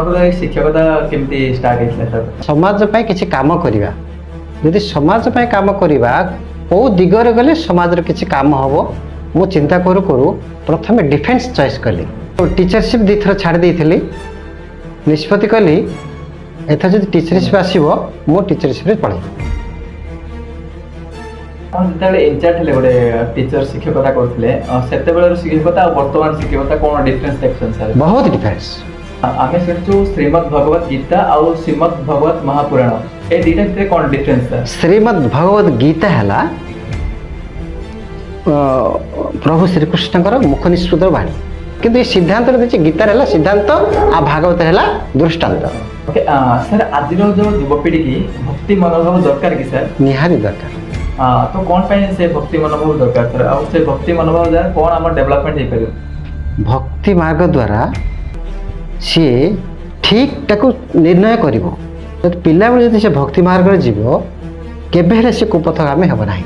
शिक्षकता केमती स्टार्ट होइଥିଲା समाज पाई किछि काम करिबा यदि समाज पाई काम करिबा को दिगरे गले समाज रे किछि काम हबो मु चिंता करू करू प्रथमे डिफेंस चॉइस कली टीचरशिप दी थर छाड़ देइथिली निष्पत्ति कली एथा जदि टीचरशिप आसीबो मु टीचरशिप रे पढै हम जेतेबेले इंचार्ज हेले गोटे टीचर शिक्षकता करथिले सेतेबेले शिक्षकता और वर्तमान शिक्षकता कोन डिफरेंस देखछन सर बहुत डिफरेंस आमे सुनछु श्रीमद् भगवत गीता और श्रीमद् भगवत महापुराण ए दुटा भितर कोन डिफरेंस सर श्रीमद् भगवत गीता हला प्रभु श्री कृष्णकर मुख निसृत बाणी किंतु ये सिद्धांत रे गीता रे सिद्धांत आ भागवत रे दृष्टांत ओके सर आज जो युवपीढ़ी की भक्ति मनोभाव दरकार की सर निहारी दरकार तो कौन पाए से भक्ति मनोभाव दरकार सर और से भक्ति मनोभाव द्वारा कौन आम डेवलपमेंट हो पारे भक्ति मार्ग द्वारा सी ठीक टाको निर्णय करिवो जब पिला बेले जदि से भक्ति मार्ग रे जीवो केबे हेले से कुपथगामी हेबो नाही।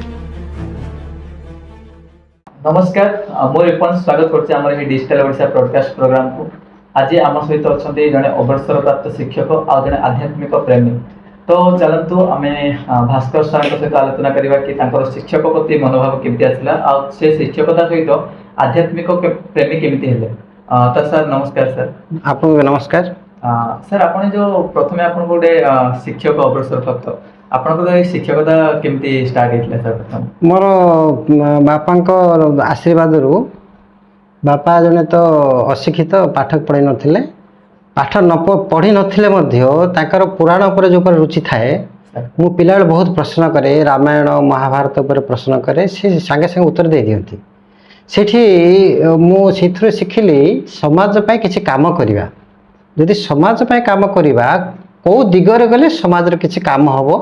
नमस्कार मोर रिपन स्वागत करछि हमर हे डिजिटल ओडिसा ब्रॉडकास्ट प्रोग्राम को आज आम सहित अछन्ते जने अवसर प्राप्त शिक्षक आ जने आध्यात्मिक प्रेमी तो चलंतु आमे भास्कर सर सहित आलोचना करबा कि तांकर शिक्षक प्रति मनोभाव केमती आसला आ से शिक्षकता सहित आध्यात्मिक प्रेमी केमती हेले तो सर नमस्कार सर आपको नमस्कार सर आपण जो प्रथमे आपण गोटे शिक्षक अवसर प्राप्त आपण को शिक्षकता केमती स्टार्ट हेतला सर प्रथम मोर बापांको आशीर्वाद रु बापा जने तो अशिक्षित पाठ पढ़ी नथिले पाठ न पढ़ी नथिले मध्य ताकर पुराण ऊपर जो पर रुचि थाए मु पिला बेले बहुत प्रश्न करे रामायण महाभारत ऊपर प्रश्न करे से संगे संगे उत्तर दे दियंती सेठी मु सेथुर शिखिली समाज पाई किछि काम करिवा यदि समाज पाई काम करिवा को दिगरे गले समाज रे किछि काम हबो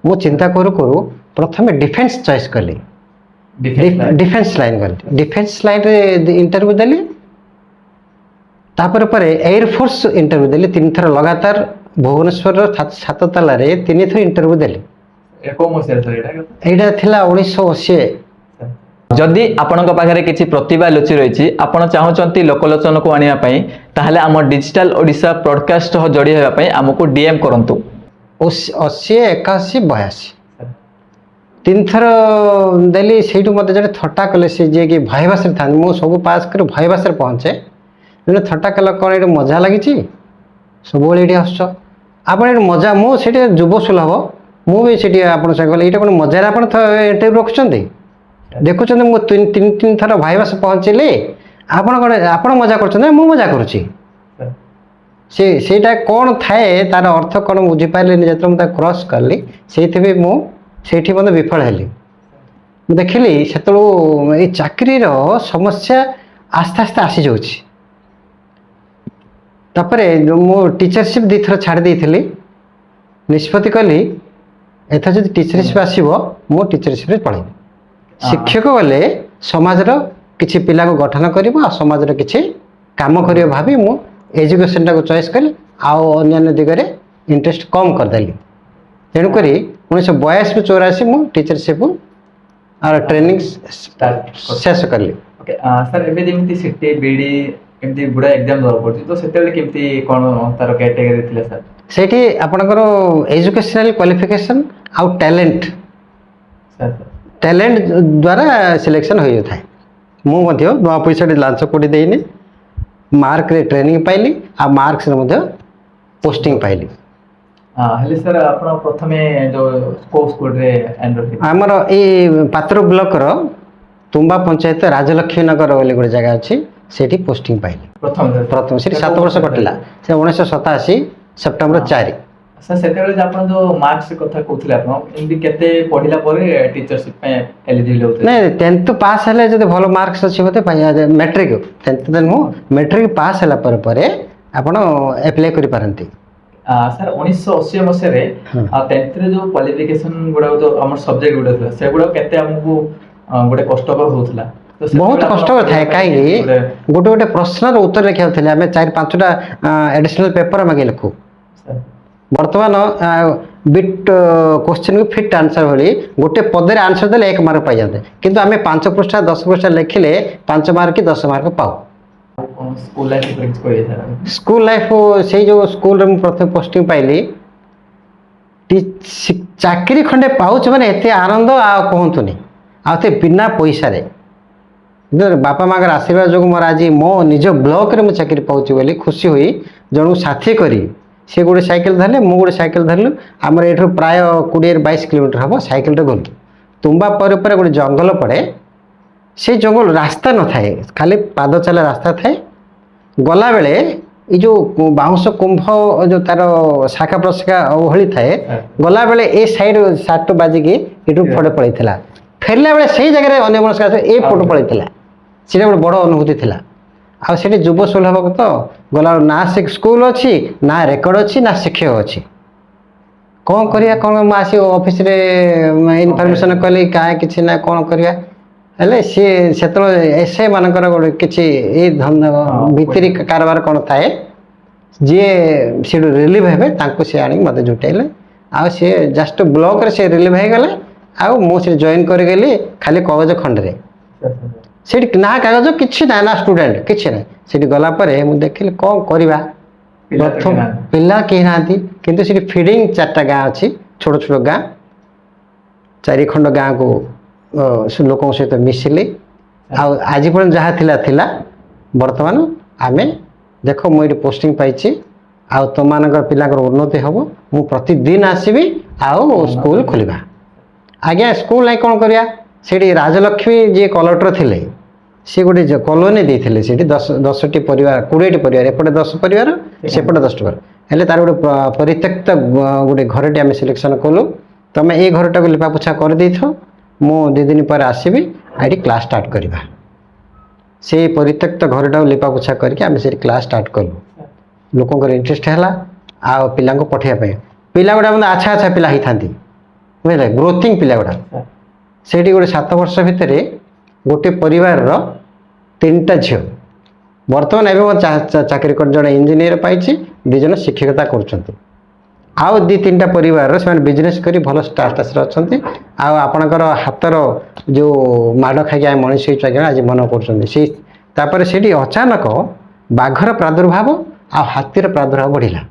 मु चिंता करू करू प्रथमे डिफेंस चॉइस कली डिफेंस लाइन गली डिफेंस लाइन रे इंटरव्यू देली तापर परे एयर फोर्स इंटरव्यू देली तीन थर लगातार भुवनेश्वर सात तला रे तीन थर इंटरव्यू देली एको मसिया सर एटा थिला 1980 जदि आपणक पाखरे किछि प्रतिभा लुचि रहिछि आपण चाहउचंती लोकलोचन को आनिया पई ताहले हम डिजिटल ओडिसा ब्रॉडकास्ट हो जोड़ी हेबा पई हमको डीएम करंतु 80 81 82 तीन थर देली सेठू मते जड़े थट्टा कले से जे कि भाईभाष रे थान मो सब पास कर भाईभाष रे पहुंचे जने थट्टा कला कोन एटा मजा लागिछि सब बेले एटी हसछ आपण एटा मजा मो सेठी जुब सुलभ मो भी सेठी आपण से कहले एटा कोन मजा रे आपण इंटरव्यू रखछंती देखुछन मो तीन थर भाईभाष पहुंचले आपण कोन आपण मजा करछन मो मजा करूछि से सेटा कोन थाए तार अर्थ कोन बुझी पाइले जत हम क्रॉस करली सेथि मो सेठी मते विफल हेली देखिली सेतलो ए चाकरी रो समस्या आस्ते आस्ते आसी जाउछि तापरे मो टीचरशिप दी थर छाड़ देइथिली निष्पत्ति कली एथा जदि टीचरशिप आसीबो मो टीचरशिप रे पढै शिक्षक गले समाज रो किछि पिला को गठन करिवो आ समाज रो किछि काम करियो भाबी मो एजुकेशन टा को चॉइस कली आ अन्य दिगरे इंटरेस्ट कम कर देली तेणु करी 1982 84 मु टीचरशिप और ट्रेनिंग शेष करली ओके सर एबे जेमती सिटी बीडी एमती बुडा एग्जाम दर पड़ती तो सेतेले केमती कोन तार कैटेगरी थिले सर सेठी आपनकर एजुकेशनल क्वालिफिकेशन आउ टैलेंट सर टैलेंट द्वारा सिलेक्शन होई थाए मु मध्य नवा पैसा लांच कोडी देइनी मार्क रे ट्रेनिंग पाइली आ मार्क्स रे मध्य पोस्टिंग पाइली हेले सर आपण प्रथमे जो स्कूल रे एनरोल हमर ए पात्र ब्लॉक रो तुम्बा पंचायत राजलक्ष्मी नगर बोली गोटे जगह अच्छी सेठी पोस्टिंग पाइली प्रथम से 7 वर्ष कटिला से 1987 सेप्टेम्बर 4 सर सेतेबेले आपण जो मार्क्स कथा कहउथिले आपण इनबी केते पढिला परे टीचरशिप पे एलिजिबल होते नहीं 10th पास हले जदि भलो मार्क्स अछि होते मैट्रिक 10th देन हो मैट्रिक पास हला परे आपण अप्लाई करि पारंती सर 1980 मसे रे 10th रे जो क्वालिफिकेशन गुडा जो हमर सब्जेक्ट गुडा था से गुडा केते हमकु गोटे कष्टकर होतला बहुत कष्टकर थाए काई गोटे गोटे प्रश्न रो उत्तर लिखा होतले हमें 4-5 टा एडिशनल पेपर मागे लिखू वर्तमान बिट क्वेश्चन को फिट आंसर भली गोटे पदे आंसर देले 1 मार्क पाई जाते किंतु आमे 5 पृष्ठ 10 पृष्ठ लिखिले 5 मार्क की 10 मार्क पाऊ स्कूल लाइफ ଉପରେ କିଛି କହିବେ ସାର୍? ସ୍କୁଲ ଲାଇଫ୍ ସେଇ ଯେଉଁ ସ୍କୁଲରେ ମୁଁ ପ୍ରଥମେ ପୋଷ୍ଟିଂ ପାଇଲି, ଚାକିରି ଖଣ୍ଡେ ପାଉଛି ମାନେ ଏତେ ଆନନ୍ଦ ଆଉ କୁହନ୍ତୁନି, ଆଉ ଏତେ ବିନା ପଇସାରେ। ବାପା ମାଆଙ୍କର ଆଶୀର୍ବାଦ ଯୋଗୁଁ ମୋର ଆଜି ମୋ ନିଜ ବ୍ଲକରେ ମୁଁ ଚାକିରି ପାଉଛି ବୋଲି ଖୁସି ହୋଇ ଜଣକୁ ସାଥୀ କରି ସେ ଗୋଟେ ସାଇକେଲ ଧରିଲେ, ମୁଁ ଗୋଟେ ସାଇକେଲ ଧରିଲୁ। ଆମର ଏଠୁ ପ୍ରାୟ 20-22 କିଲୋମିଟର ହେବ ସାଇକେଲରେ ଗଲୁ। ତୁମ୍ବା ପରେ ପରେ ଗୋଟେ ଜଙ୍ଗଲ ପଡ଼େ, ସେ ଜଙ୍ଗଲ ରାସ୍ତା ନଥାଏ, ଖାଲି ପାଦ ଚାଲା ରାସ୍ତା ଥାଏ। ଗଲାବେଳେ ଏଇ ଯେଉଁ ବାଉଁଶ କୁମ୍ଭ ଯେଉଁ ତାର ଶାଖା ପ୍ରଶାଖା ଓହଳି ଥାଏ, ଗଲାବେଳେ ଏ ସାଇଡ୍ ସାର୍ଟ ବାଜିକି ଏଠୁ ଫଟୋ ପଳେଇଥିଲା। ଫେରିଲା ବେଳେ ସେଇ ଜାଗାରେ ଅନ୍ୟମନସ୍କ ଏ ଫଟୋ ପଳେଇଥିଲା। ସେଇଟା ଗୋଟେ ବଡ଼ ଅନୁଭୂତି ଥିଲା। ଆଉ ସେଠି ଯୁବ ସୁଲଭକ ତ ଗଲାବେଳକୁ ନା ସେ ସ୍କୁଲ ଅଛି, ନା ରେକର୍ଡ ଅଛି, ନା ଶିକ୍ଷକ ଅଛି। କ'ଣ କରିବା, କ'ଣ ମୁଁ ଆସି ଅଫିସରେ ଇନଫର୍ମେସନ୍ କଲି, କାହିଁ କିଛି ନା କ'ଣ କରିବା। ହେଲେ ସିଏ ସେତେବେଳେ ଏସ୍ଆଇ ମାନଙ୍କର ଗୋଟେ କିଛି ଏଇ ଭିତିରି କାରବାର କ'ଣ ଥାଏ, ଯିଏ ସେଠୁ ରିଲିଭ୍ ହେବେ ତାଙ୍କୁ ସେ ଆଣିକି ମୋତେ ଜୁଟେଇଲେ। ଆଉ ସିଏ ଜଷ୍ଟ ବ୍ଲକରେ ସେ ରିଲିଭ୍ ହେଇଗଲେ। ଆଉ ମୁଁ ସେଠି ଜଏନ୍ କରିଗଲି ଖାଲି କାଗଜ ଖଣ୍ଡରେ। ସେଠି ନା କାଗଜ କିଛି ନାହିଁ, ନା ଷ୍ଟୁଡେଣ୍ଟ କିଛି ନାହିଁ। ସେଠି ଗଲା ପରେ ମୁଁ ଦେଖିଲି କ'ଣ କରିବା। ପ୍ରଥମ ପିଲା କେହି ନାହାନ୍ତି, କିନ୍ତୁ ସେଠି ଫିଡ଼ିଂ 4ଟା ଗାଁ ଅଛି, ଛୋଟ ଛୋଟ ଗାଁ। 4 ଖଣ୍ଡ ଗାଁକୁ ଲୋକଙ୍କ ସହିତ ମିଶିଲି। ଆଉ ଆଜି ପର୍ଯ୍ୟନ୍ତ ଯାହା ଥିଲା ଥିଲା। ବର୍ତ୍ତମାନ ଆମେ ଦେଖ ମୁଁ ଏଠି ପୋଷ୍ଟିଂ ପାଇଛି, ଆଉ ତୁମମାନଙ୍କର ପିଲାଙ୍କର ଉନ୍ନତି ହେବ। ମୁଁ ପ୍ରତିଦିନ ଆସିବି ଆଉ ସ୍କୁଲ ଖୋଲିବା। ଆଜ୍ଞା ସ୍କୁଲ ନାହିଁ କ'ଣ କରିବା, ସେଠି ରାଜଲକ୍ଷ୍ମୀ ଯିଏ କଲେକ୍ଟର ଥିଲେ, ସେ ଗୋଟେ କଲୋନୀ ଦେଇଥିଲେ। ସେଠି 10ଟି ପରିବାର, 20ଟି ପରିବାର, ଏପଟେ 10 ପରିବାର, ସେପଟେ 10ଟି ପରିବାର। ହେଲେ ତାର ଗୋଟେ ପରିତ୍ୟକ୍ତ ଗୋଟେ ଘରଟି ଆମେ ସିଲେକ୍ସନ୍ କଲୁ। ତୁମେ ଏଇ ଘରଟାକୁ ଲିପାପୋଛା କରିଦେଇଥାଅ, ମୁଁ 2 ଦିନ ପରେ ଆସିବି, ଏଠି କ୍ଲାସ୍ ଷ୍ଟାର୍ଟ କରିବା। ସେଇ ପରିତ୍ୟକ୍ତ ଘରଟାକୁ ଲିପାପୋଛା କରିକି ଆମେ ସେଠି କ୍ଲାସ୍ ଷ୍ଟାର୍ଟ କଲୁ। ଲୋକଙ୍କର ଇଣ୍ଟରେଷ୍ଟ ହେଲା ଆଉ ପିଲାଙ୍କୁ ପଠାଇବା ପାଇଁ। ପିଲା ଗୁଡ଼ା ମଧ୍ୟ ଆଚ୍ଛା ଆଚ୍ଛା ପିଲା ହେଇଥାନ୍ତି, ବୁଝିଲେ, ଗ୍ରୋଥିଂ ପିଲା ଗୁଡ଼ା। ସେଇଠି ଗୋଟେ 7 ବର୍ଷ ଭିତରେ ଗୋଟେ ପରିବାରର 3ଟା ଝିଅ ବର୍ତ୍ତମାନ ଏବେ ମୋ ଚାକିରି କରି, ଜଣେ ଇଞ୍ଜିନିୟର ପାଇଛି, 2 ଜଣ ଶିକ୍ଷକତା କରୁଛନ୍ତି। ଆଉ 2-3ଟା ପରିବାରର ସେମାନେ ବିଜନେସ୍ କରି ଭଲ ଷ୍ଟାଟସ୍ରେ ଅଛନ୍ତି। ଆଉ ଆପଣଙ୍କର ହାତର ଯେଉଁ ମାଡ଼ ଖାଇକି ଆମେ ମଣିଷ ହେଇଛୁ ଆଜ୍ଞା ଆଜି ମନେ କରୁଛନ୍ତି। ସେଇ ତାପରେ ସେଠି ଅଚାନକ ବାଘର ପ୍ରାଦୁର୍ଭାବ ଆଉ ହାତୀର ପ୍ରାଦୁର୍ଭାବ ବଢ଼ିଲା।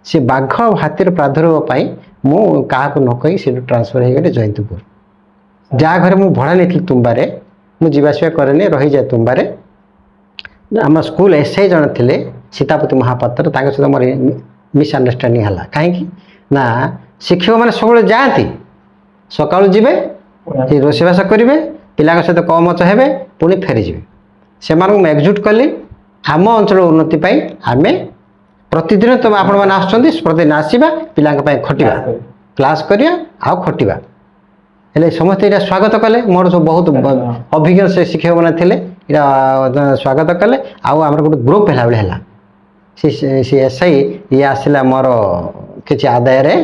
ସେ ବାଘ ଆଉ ହାତୀର ପ୍ରାଦୁର୍ଭାବ ପାଇଁ ମୁଁ କାହାକୁ ନ କହି ସେଠୁ ଟ୍ରାନ୍ସଫର୍ ହେଇଗଲି ଜୟନ୍ତପୁର। ଯାହା ଘରେ ମୁଁ ଭଡ଼ା ନେଇଥିଲି ତୁମ୍ବାରେ, ମୁଁ ଯିବା ଆସିବା କରେନି, ରହିଯାଏ ତୁମ୍ବାରେ। ଆମ ସ୍କୁଲ ଏସ୍ଆଇ ଜଣେ ଥିଲେ ସୀତାପତି ମହାପାତ୍ର, ତାଙ୍କ ସହିତ ମୋର ମିସ୍ଅଣ୍ଡରଷ୍ଟାଣ୍ଡିଂ ହେଲା। କାହିଁକି ନା ଶିକ୍ଷକମାନେ ସବୁବେଳେ ଯାଆନ୍ତି, ସକାଳୁ ଯିବେ, ରୋଷେଇବାସ କରିବେ, ପିଲାଙ୍କ ସହିତ କମଚ ହେବେ, ପୁଣି ଫେରିଯିବେ। ସେମାନଙ୍କୁ ମୁଁ ଏକଜୁଟ କଲି। ଆମ ଅଞ୍ଚଳ ଉନ୍ନତି ପାଇଁ ଆମେ ପ୍ରତିଦିନ ତୁମେ ଆପଣମାନେ ଆସୁଛନ୍ତି, ପ୍ରତିଦିନ ଆସିବା, ପିଲାଙ୍କ ପାଇଁ ଖଟିବା, କ୍ଲାସ୍ କରିବା ଆଉ ଖଟିବା। ହେଲେ ସମସ୍ତେ ଏଇଟା ସ୍ୱାଗତ କଲେ। ମୋର ସବୁ ବହୁତ ଅଭିଜ୍ଞ ସେ ଶିକ୍ଷକମାନେ ଥିଲେ, ଏଇଟା ସ୍ୱାଗତ କଲେ। ଆଉ ଆମର ଗୋଟେ ଗ୍ରୁପ୍ ହେଲା ଭଳି ହେଲା। ସେ ଏସ୍ଆଇ ଇଏ ଆସିଲା ମୋର କିଛି ଆଦାୟରେ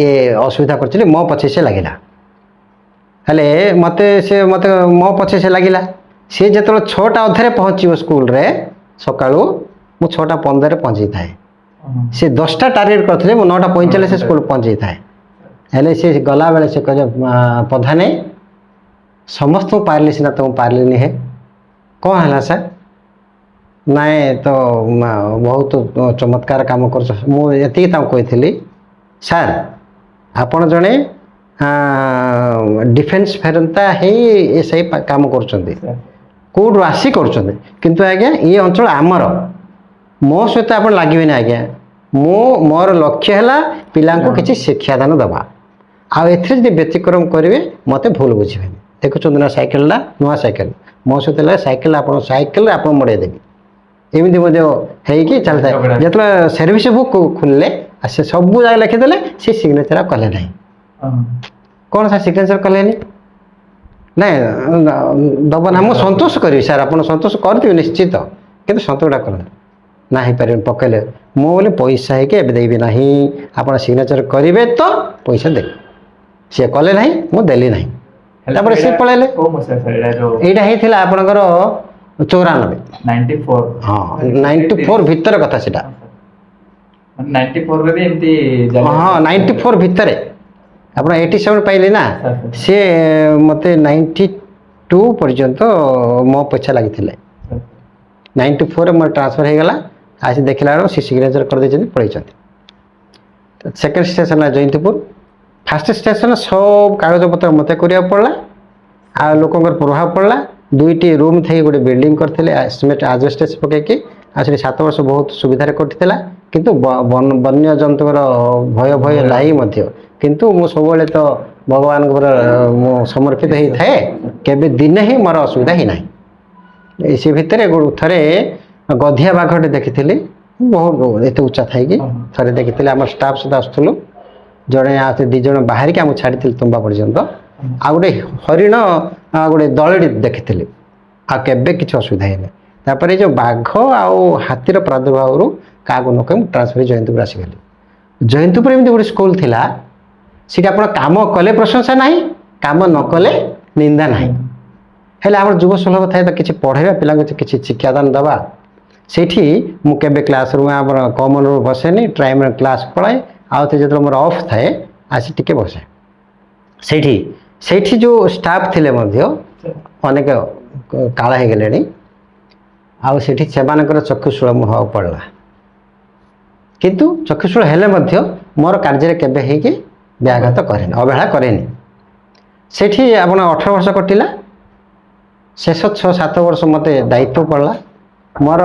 ଇଏ ଅସୁବିଧା କରିଥିଲି, ମୋ ପଛେ ସେ ଲାଗିଲା। ହେଲେ ମୋତେ ମୋ ପଛେ ସେ ଲାଗିଲା। ସେ ଯେତେବେଳେ 6ଟା ଅଧେରେ ପହଞ୍ଚିବ ସ୍କୁଲରେ ସକାଳୁ, ମୁଁ 6:15ରେ ପହଞ୍ଚିଥାଏ। ସେ 10ଟା ଟାର୍ଗେଟ୍ କରିଥିଲେ, ମୁଁ 9:45 ସ୍କୁଲ ପହଞ୍ଚିଥାଏ। ହେଲେ ସେ ଗଲାବେଳେ ସେ କହିଲେ ପ୍ରଧାନ ସମସ୍ତଙ୍କୁ ପାରିଲି ସିନା ତୁମକୁ ପାରିଲିନି। ହେ କ'ଣ ହେଲା ସାର୍? ନାଇଁ ତ ବହୁତ ଚମତ୍କାର କାମ କରୁଛ। ମୁଁ ଏତିକି ତାଙ୍କୁ କହିଥିଲି, ସାର୍ ଆପଣ ଜଣେ ଡିଫେନ୍ସ ଫେରନ୍ତା ହେଇ ଏସ୍ଆଇ କାମ କରୁଛନ୍ତି, କେଉଁଠୁ ଆସି କରୁଛନ୍ତି, କିନ୍ତୁ ଆଜ୍ଞା ଏ ଅଞ୍ଚଳ ଆମର, ମୋ ସହିତ ଆପଣ ଲାଗିବେନି ଆଜ୍ଞା। ମୋର ଲକ୍ଷ୍ୟ ହେଲା ପିଲାଙ୍କୁ କିଛି ଶିକ୍ଷାଦାନ ଦେବା। ଆଉ ଏଥିରେ ଯଦି ବ୍ୟତିକ୍ରମ କରିବେ ମୋତେ ଭୁଲ ବୁଝିବେନି। ଦେଖୁଛନ୍ତି ନା ସାଇକେଲଟା, ନୂଆ ସାଇକେଲ, ମୋ ସହିତ ହେଲା ସାଇକେଲ, ଆପଣ ସାଇକେଲରେ ଆପଣ ମଡ଼େଇ ଦେବି। ଏମିତି ମଧ୍ୟ ହେଇକି ଚାଲିଥାଏ। ଯେତେବେଳେ ସର୍ଭିସ ବୁକ୍ ଖୋଲିଲେ ସେ ସବୁ ଜାଗା ଲେଖିଦେଲେ, ସେ ସିଗ୍ନେଚର କଲେ ନାହିଁ। କ'ଣ ସାର୍ ସିଗ୍ନେଚର କଲେନି? ନାଇଁ ଦେବ ନା, ମୁଁ ସନ୍ତୋଷ କରିବି ସାର୍, ଆପଣ ସନ୍ତୋଷ କରିଥିବେ ନିଶ୍ଚିତ, କିନ୍ତୁ ସନ୍ତୋଷଟା କରନ୍ତୁ ନା, ହେଇପାରିବନି। ପକେଇଲେ ମୁଁ ବୋଲି ପଇସା ହେଇକି ଏବେ ଦେବି ନାହିଁ, ଆପଣ ସିଗ୍ନେଚର କରିବେ ତ ପଇସା ଦେବେ। ସିଏ କଲେ ନାହିଁ, ମୁଁ ଦେଲି ନାହିଁ। ତାପରେ ସିଏ ପଳେଇଲେ। ଏଇଟା ହେଇଥିଲା ଆପଣଙ୍କର 94। ହଁ 94 ଭିତରେ କଥା ସେଟା। 94ରେ ବି ଏମିତି ହଁ 94 ଭିତରେ। ଆପଣ 87 ପାଇଲେ ନା, ସିଏ ମୋତେ 92 ପର୍ଯ୍ୟନ୍ତ ମୋ ପଛେ ଲାଗିଥିଲେ। 94 मोर ट्रांसफर हो गला आसी देखला बेलू सी सिग्नेचर कर देछन पळैछन सेकंड स्टेशन है जयंतीपुर फास्ट स्टेशन सब कागज पत्र मत करिया पड़ला आ लोकंर प्रभाव पड़ला दुईटी रूम थी गोटे बिल्डिंग करते सिमेंट आजबेस्टस पकईकि आ 7 वर्ष बहुत सुविधार कटिला किंतु वन्य जंतुर भय भय लाई मध्य किंतु मु सब तो भगवान मु समर्पित ही थाए केबे दिन ही मोर असुविधा ही नहीं इसी भितर थे गधिया बाघटे देखी बहुत एत उच्चा थी थे देखी आम स्टाफ सहित आसलु जड़े आते 2 जन बाहर के छाड़ी तुम्बा पर्यंत आ गोटे हरिण गोटे दलटी देखी आबे किसी असुविधा ही नहीं तापर जो बाघ आउ हाथीर प्रादुर्भाव क्या नक ट्रांसफर जयंतपुर आसीगली जयंतपुर एमती गोटे स्कूल थिला सीट आप काम कले प्रशंसा ना काम न कले निंदा ना हेले आम युव सुलभ थाए तो किसी पढ़ाइबा पिला किसी शिक्षादान दवा सेठी मुझे क्लासरूम आम कमन रूम बसेनी प्राइमरी क्लास पढ़ाए आते जो मोर अफ थाए आसी टिके बसे सेठी सेठी जो स्टाफ थिले मध्य अनेक काला हो गले आउ सेठी सेमानकर चक्षुशूल मुह पड़ला किंतु चक्षुशूल हेले मध्य मोर कार्य केबे हे कि व्याघात करेनि अवहेला करेनि सेठी आपण 18 वर्ष कटिला शेष 6-7 वर्ष मते दायित्व पड़ला मोर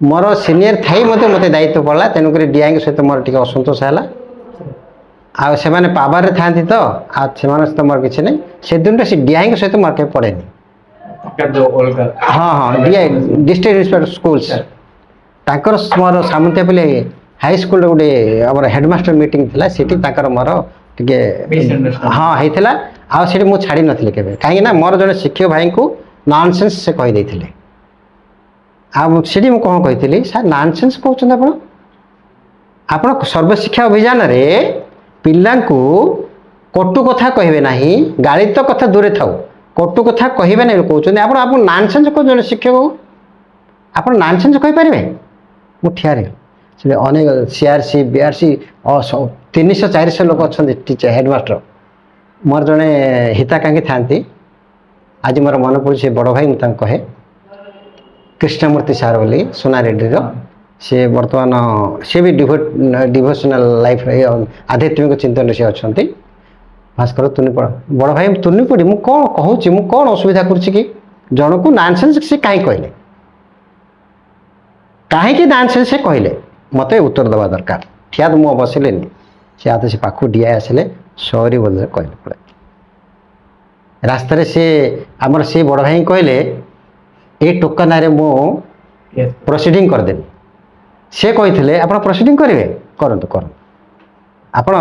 मोर सीनियर थाई मते दायित्व पड़ला तेणुक डीआई सहित मोर टिके असंतोष है आ से माने पावर रे थांती तो आ से माने तो मोर किछ नै से दिन से डीआई सहित मोर के पड़ेनि हाँ हाँ डीआई डिस्ट्रिक्ट इंस्पेक्टर स्कूल्स ताकर मोर सामंतिया पले हाई स्कूल गोटे आम हेडमास्टर मीटिंग थिला सेठी ताकर मोर टिके हाँ होता आ सेठी मु छाड़ी नथिले केबे काहे ना मोर जने शिक्षक भाई को नॉनसेंस से कहि दैथिले आ सेठी मु कोन कहिथिली सर नॉनसेंस कहउछन आपण सर्वशिक्षा अभियान रे पिल्लांकु कटु कथा कहबे नाही गाली तो कथा दूरे थाउ कटु कथा कहबे नाही कहउछन आपण आपण नॉनसेंस को जने शिक्षक हो आपण नॉनसेंस कहि परिबे मु ठियारे से अनेक सीआरसी बीआरसी 300-400 लोक अच्छा टीचर हेडमास्टर मोर जड़े हिताकांक्षी था आज मोर मन पड़े से बड़ भाई मुझे कहे कृष्णमूर्ति सार बोली सोना रेड्डी सी बर्तमान सी भी डिवोशनल लाइफ आध्यात्मिक चिंतन से अच्छा भास्कर तुनी पड़ बड़ भाई तुनी पड़ी मुझे कौन कहूँ मुझे कौन असुविधा करुच्ची जन को नॉनसेंस से कहीं कहले कहीं नॉनसेंस से कहले मत उत्तर देवा दरकार ठिया तो मुझे बसले सी आते से पाखु डीआई आसिले सॉरी बोल कहले पड़े रास्तार से आमर से बड़ भाई कहले ये टोकन मु प्रोसीडिंग करदेवी से कही आप प्रोसीडिंग करेंगे करंतु करंतु आपण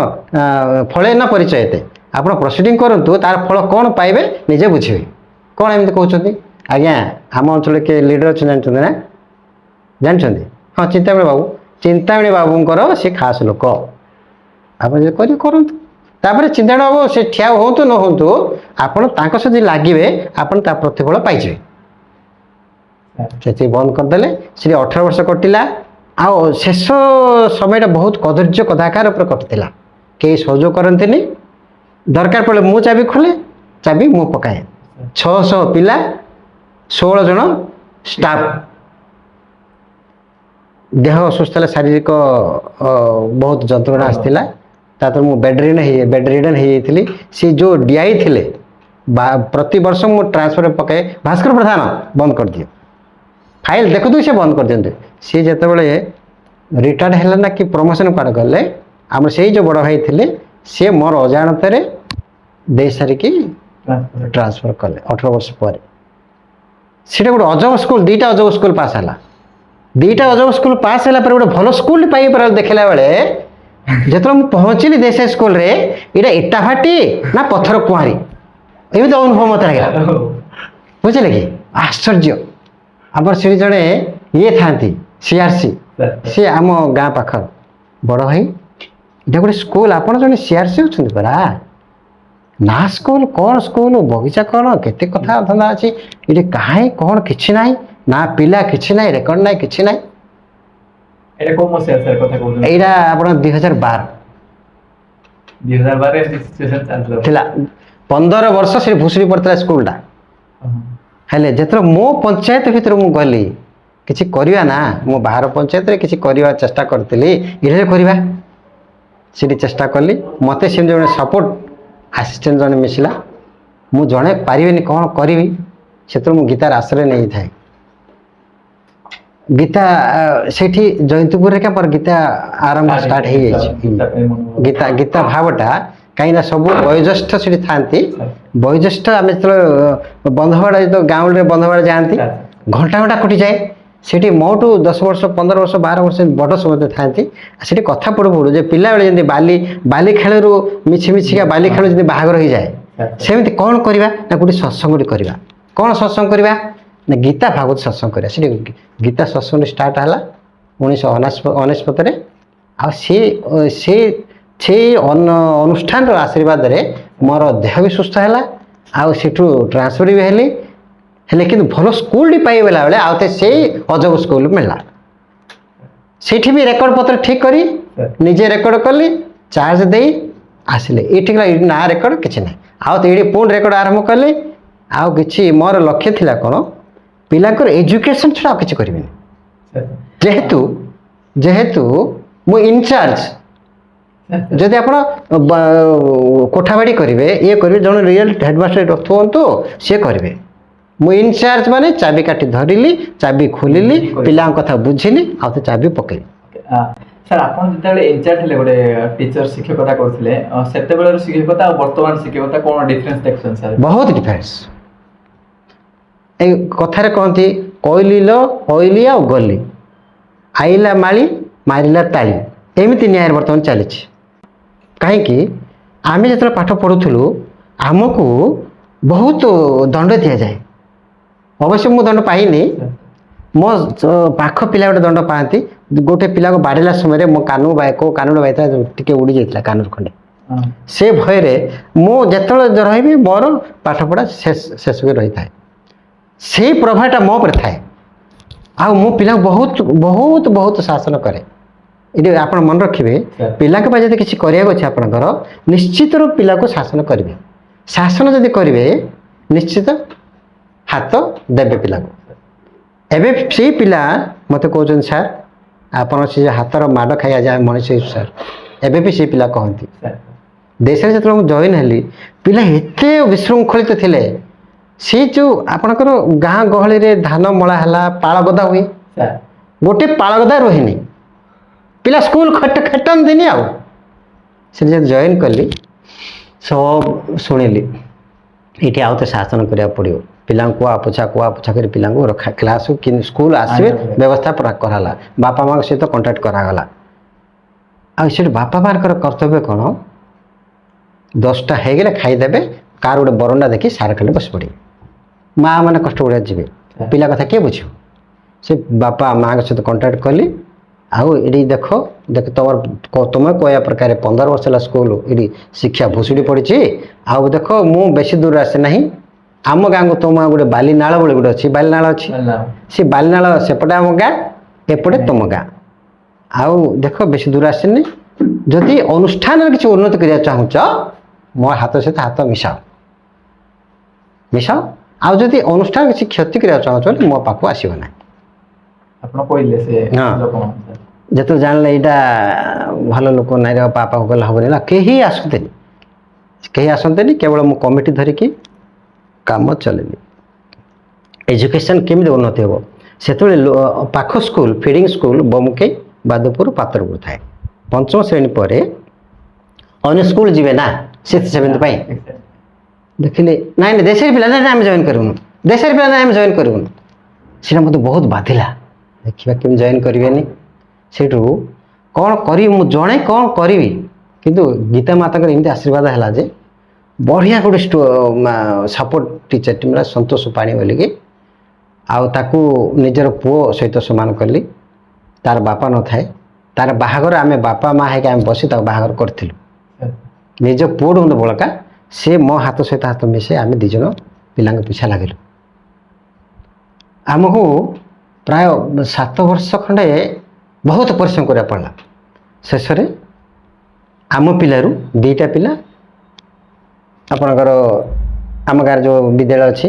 फले न परिचय एते आप प्रोसीडिंग करंतु तार फल कौन पाइबे निजे बुझे कौन एमती कहते आज्ञा आम अंचल के लीडर अच्छे जानते ना जानते हाँ चिंतामणि बाबू चिंतामणि बाबूंकर सी खास लोक आप करंतु तापर चिंतामणि बाबू से ठिया हूँ न हूँ आपण सहित लगे आप प्रतिफल पाइबे से बंद करदे से 18 वर्ष कटिला आउ शेष समय बहुत कदर्य कदाकार उपर कटिला कई सहयोग करते दरकार पड़े मु चाबी खोले चाबी मु पकाए 600 पिला 16 जन स्टाफ देह असुस्थ शारीरिक बहुत जंत्रणा आसाला तापर मु बेडरिडन हो जाती सी जो डीआई थिले प्रति वर्ष मु ट्रांसफर पकाए भास्कर प्रधान बंद कर दियो फाइल देखु से बंद कर दिंते सी जिते रिटायर्ड है ना कि प्रमोशन कार्ड गले आम से जो बड़ भाई थे सी मोर अजाणत दे सारिकी ट्रांसफर कले 18 वर्ष पर सीटा गोटे अजब स्कूल 2टा अजब स्कूल पास है 2टा अजब स्कूल पास है गोटे भल स्कूल पाइपर देखला बेले जो पहुँचली देश स्कूल रे इटा इटा फाटी ना पत्थर कुआरी एमती अनुभव मत लगे बुझे कि आश्चर्य आम से जड़े ये था सीआरसी सी आम गाँ पाखर बड़ भाई ये गोटे स्कूल आप जड़े सीआरसी अच्छा परा ना स्कूल बगीचा कौन केते कथा धंदा अच्छी ये कहीं कौन कि ना ना पिला कि ना रेकर्ड ना कि ना यहाँ आप 2012 15 वर्ष से भूसुड़ी पड़ता स्कूलटा हेले जो मो पंचायत भितर मु गली କିଛି କରିବା ନା ମୁଁ ବାହାର ପଞ୍ଚାୟତରେ କିଛି କରିବା ଚେଷ୍ଟା କରିଥିଲି ଏଠାରେ କରିବା ସେଠି ଚେଷ୍ଟା କଲି ମୋତେ ସେମିତି ଜଣେ ସପୋର୍ଟ ଆସିଷ୍ଟାଣ୍ଟ ଜଣେ ମିଶିଲା ମୁଁ ଜଣେ ପାରିବିନି କ'ଣ କରିବି ସେତେବେଳେ ମୁଁ ଗୀତାର ଆଶ୍ରୟ ନେଇଥାଏ ଗୀତା ସେଠି ଜୟନ୍ତପୁରରେ ଏକା ମୋର ଗୀତା ଆରମ୍ଭ ଷ୍ଟାର୍ଟ ହେଇଯାଇଛି ଗୀତା ଗୀତା ଭାବଟା କାହିଁକିନା ସବୁ ବୟୋଜ୍ୟେଷ୍ଠ ସେଠି ଥାନ୍ତି ବୟୋଜ୍ୟେଷ୍ଠ ଆମେ ଯେତେବେଳେ ବନ୍ଧବାଡ଼ ଯେତେବେଳେ ଗାଉଁଲିରେ ବନ୍ଧବାଡ଼ ଯାଆନ୍ତି ଘଣ୍ଟା ଘଣ୍ଟା କଟିଯାଏ ସେଠି ମୋଠୁ 10 ବର୍ଷ 15 ବର୍ଷ 12 ବର୍ଷ ବଡ଼ ସମସ୍ତେ ଥାନ୍ତି ସେଠି କଥା ପଡ଼ୁ ପଡ଼ୁ ଯେ ପିଲାବେଳେ ଯେମିତି ବାଲି ଖେଳରୁ ମିଛିକା ବାଲି ଖେଳ ଯେମିତି ବାହାଘର ହେଇଯାଏ ସେମିତି କ'ଣ କରିବା ନା ଗୋଟେ ସତ୍ସଙ୍ଗଟି କରିବା କ'ଣ ସତ୍ସଙ୍ଗ କରିବା ନା ଗୀତା ଭାଗବତ ସତ୍ସଙ୍ଗ କରିବା ସେଠି ଗୀତା ସତ୍ସଙ୍ଗ ଷ୍ଟାର୍ଟ ହେଲା 1999 ଆଉ ସେଇ ଅନୁଷ୍ଠାନର ଆଶୀର୍ବାଦରେ ମୋର ଦେହ ବି ସୁସ୍ଥ ହେଲା ଆଉ ସେଠୁ ଟ୍ରାନ୍ସଫର ବି ହେଲେ କିନ୍ତୁ ଭଲ ସ୍କୁଲଟି ପାଇଗଲା ବେଳେ ଆଉ ସେଇ ଅଜବ ସ୍କୁଲ ମିଳିଲା ସେଇଠି ବି ରେକର୍ଡ ପତ୍ର ଠିକ୍ କରି ନିଜେ ରେକର୍ଡ କଲି ଚାର୍ଜ ଦେଇ ଆସିଲେ ଏଇଠି ନା ରେକର୍ଡ କିଛି ନାହିଁ ଆଉ ତ ଏଇଠି ପୁଣି ରେକର୍ଡ ଆରମ୍ଭ କଲି ଆଉ କିଛି ମୋର ଲକ୍ଷ୍ୟ ଥିଲା କ'ଣ ପିଲାଙ୍କର ଏଜୁକେସନ୍ ଛଡ଼ା ଆଉ କିଛି କରିବିନି ଯେହେତୁ ମୁଁ ଇନଚାର୍ଜ ଯଦି ଆପଣ କୋଠାବାଡ଼ି କରିବେ ଇଏ କରିବେ ଜଣେ ରିଏଲ ହେଡ଼ମାଷ୍ଟର ରଖୁନ୍ତୁ ସିଏ କରିବେ ମୁଁ ଇନଚାର୍ଜ ମାନେ ଚାବି କାଠି ଧରିଲି ଚାବି ଖୋଲିଲି ପିଲାଙ୍କ କଥା ବୁଝିଲି ଆଉ ତ ଚାବି ପକେଇଲି ସାର୍ ଆପଣ ଯେତେବେଳେ ଇନଚାର୍ଜ ଥିଲେ ଗୋଟେ ଟିଚର ଶିକ୍ଷକତା କରୁଥିଲେ ସେତେବେଳର ଶିକ୍ଷକତା ଆଉ ବର୍ତ୍ତମାନ ଶିକ୍ଷକତା କ'ଣ ଡିଫରେନ୍ସ ଦେଖୁଛନ୍ତି ସାର୍ ବହୁତ ଡିଫରେନ୍ସ ଏଇ କଥାରେ କହନ୍ତି ଅଇଲି ଆଉ ଗଲି ଆଇଲା ମାଳି ମାରିଲା ତାଳି ଏମିତି ନ୍ୟାୟରେ ବର୍ତ୍ତମାନ ଚାଲିଛି କାହିଁକି ଆମେ ଯେତେବେଳେ ପାଠ ପଢ଼ୁଥିଲୁ ଆମକୁ ବହୁତ ଦଣ୍ଡ ଦିଆଯାଏ ଅବଶ୍ୟ ମୁଁ ଦଣ୍ଡ ପାଇନି ମୋ ପାଖ ପିଲା ଗୋଟେ ଦଣ୍ଡ ପାଆନ୍ତି ଗୋଟେ ପିଲାକୁ ବାଡ଼େଇଲା ସମୟରେ ମୋ କାନୁନ ବାଇଥିଲା ଟିକେ ଉଡ଼ି ଯାଇଥିଲା କାନୁର ଖଣ୍ଡେ ସେ ଭୟରେ ମୁଁ ଯେତେବେଳେ ରହିବି ମୋର ପାଠପଢ଼ା ଶେଷ ହୋଇ ରହିଥାଏ ସେଇ ପ୍ରଭାବଟା ମୋ ଉପରେ ଥାଏ ଆଉ ମୁଁ ପିଲାଙ୍କୁ ବହୁତ ବହୁତ ବହୁତ ଶାସନ କରେ ଏଠି ଆପଣ ମନେ ରଖିବେ ପିଲାଙ୍କ ପାଇଁ ଯଦି କିଛି କରିବାକୁ ଅଛି ଆପଣଙ୍କର ନିଶ୍ଚିତ ପିଲାକୁ ଶାସନ କରିବେ ଶାସନ ଯଦି କରିବେ ନିଶ୍ଚିତ ହାତ ଦେବେ ପିଲାକୁ ଏବେ ସେଇ ପିଲା ମୋତେ କହୁଛନ୍ତି ସାର୍ ଆପଣ ସେ ହାତର ମାଡ଼ ଖାଇ ଆଜି ଆମେ ମଣିଷ ହେଇଛୁ ସାର୍ ଏବେ ବି ସେଇ ପିଲା କହନ୍ତି ଦେଶରେ ଯେତେବେଳେ ମୁଁ ଜଏନ୍ ହେଲି ପିଲା ଏତେ ବିଶୃଙ୍ଖଳିତ ଥିଲେ ସେ ଯେଉଁ ଆପଣଙ୍କର ଗାଁ ଗହଳିରେ ଧାନ ମଳା ହେଲା ପାଳଗଦା ହୁଏ ଗୋଟେ ପାଳଗଦା ରୁହେନି ପିଲା ସ୍କୁଲ ଖେଟନ୍ତିନି ଆଉ ସେ ଯେତେ ଜଏନ୍ କଲି ସବୁ ଶୁଣିଲି ଏଇଠି ଆଉ ତ ଶାସନ କରିବାକୁ ପଡ଼ିବ ପିଲାଙ୍କୁ କୁଆ ପୋଛା କରି ପିଲାଙ୍କୁ କ୍ଲାସକୁ ସ୍କୁଲ ଆସିବେ ବ୍ୟବସ୍ଥା କରାଗଲା ବାପା ମାଆଙ୍କ ସହିତ କଣ୍ଟାକ୍ଟ କରାଗଲା ଆଉ ସେଠି ବାପା ମାଆଙ୍କର କର୍ତ୍ତବ୍ୟ କ'ଣ 10ଟା ହେଇଗଲେ ଖାଇଦେବେ କାହାର ଗୋଟେ ବରଣ୍ଡା ଦେଖି ସାର ଖାଲି ବସି ପଡ଼ିବେ ମାଆ ମାନେ କଷ୍ଟ ପଡ଼ିଆ ଯିବେ ପିଲା କଥା କିଏ ବୁଝିବ ସେ ବାପା ମାଆଙ୍କ ସହିତ କଣ୍ଟାକ୍ଟ କଲି ଆଉ ଏଠି ଦେଖ ତୁମେ କହିବା ପ୍ରକାର 15 ବର୍ଷ ହେଲା ସ୍କୁଲ ଏଠି ଶିକ୍ଷା ଭୁଷୁଡ଼ି ପଡ଼ିଛି ଆଉ ଦେଖ ମୁଁ ବେଶୀ ଦୂର ଆସେ ନାହିଁ ଆମ ଗାଁକୁ ତୁମ ଗୋଟେ ବାଲିନାଳ ବୋଲି ଗୋଟେ ଅଛି ବାଲିନାଳ ଅଛି ସେ ବାଲିନାଳ ସେପଟେ ଆମ ଗାଁ ଏପଟେ ତୁମ ଗାଁ ଆଉ ଦେଖ ବେଶୀ ଦୂର ଆସିନି ଯଦି ଅନୁଷ୍ଠାନରେ କିଛି ଉନ୍ନତି କରିବାକୁ ଚାହୁଁଛ ମୋ ହାତ ସହିତ ହାତ ମିଶାଅ ଆଉ ଯଦି ଅନୁଷ୍ଠାନ କିଛି କ୍ଷତି କରିବାକୁ ଚାହୁଁଛ ମୋ ପାଖକୁ ଆସିବ ନାହିଁ ଆପଣ କହିଲେ ସେ ଯେତେବେଳେ ଜାଣିଲେ ଏଇଟା ଭଲ ଲୋକ ନାଇଁ ରେ ପାଖକୁ ଗଲେ ହେବନି ନା କେହି ଆସନ୍ତିନି କେବଳ ମୁଁ କମିଟି ଧରିକି କାମ ଚଲେଇଲି ଏଜୁକେସନ୍ କେମିତି ଉନ୍ନତି ହେବ ସେତେବେଳେ ପାଖ ସ୍କୁଲ ଫିଡ଼ିଂ ସ୍କୁଲ ବମୁକେଇ ବାଦପୁର ପାତ୍ରପୁର ଥାଏ 5ମ ଶ୍ରେଣୀ ପରେ ଅନ୍ୟ ସ୍କୁଲ ଯିବେ ନା 6th 7th ପାଇଁ ଦେଖିଲେ ନାଇଁ ଦେଶର ପିଲା ନାଇଁ ଆମେ ଜଏନ୍ କରିବୁନୁ ଦେଶର ପିଲା ନାଇଁ ଆମେ ଜଏନ୍ କରିବୁନୁ ସେଇଟା ମୋତେ ବହୁତ ବାଧିଲା ଦେଖିବା କେମିତି ଜଏନ୍ କରିବେନି ସେଇଠୁ କ'ଣ କରିବି ମୁଁ ଜଣେ କ'ଣ କରିବି କିନ୍ତୁ ଗୀତା ମାତାଙ୍କର ଏମିତି ଆଶୀର୍ବାଦ ହେଲା ଯେ ବଢ଼ିଆ ଗୋଟେ ସପୋର୍ଟ ଟିଚରଟି ମିଳିଲା ସନ୍ତୋଷ ପାଣି ବୋଲିକି ଆଉ ତାକୁ ନିଜର ପୁଅ ସହିତ ସମାନ କଲି ତାର ବାପା ନଥାଏ ତାର ବାହାଘର ଆମେ ବାପା ମା ହେଇକି ଆମେ ବସି ତାକୁ ବାହାଘର କରିଥିଲୁ ନିଜ ପୁଅଠୁ ମୋତେ ବଳକା ସେ ମୋ ହାତ ସହିତ ହାତ ମିଶାଇ ଆମେ 2 ଜଣ ପିଲାଙ୍କ ପିଛା ଲାଗିଲୁ ଆମକୁ ପ୍ରାୟ 7 ବର୍ଷ ଖଣ୍ଡେ ବହୁତ ପରିଶ୍ରମ କରିବାକୁ ପଡ଼ିଲା ଶେଷରେ ଆମ ପିଲାରୁ 2ଟା ପିଲା ଆପଣଙ୍କର ଆମ ଗାଁରେ ଯେଉଁ ବିଦ୍ୟାଳୟ ଅଛି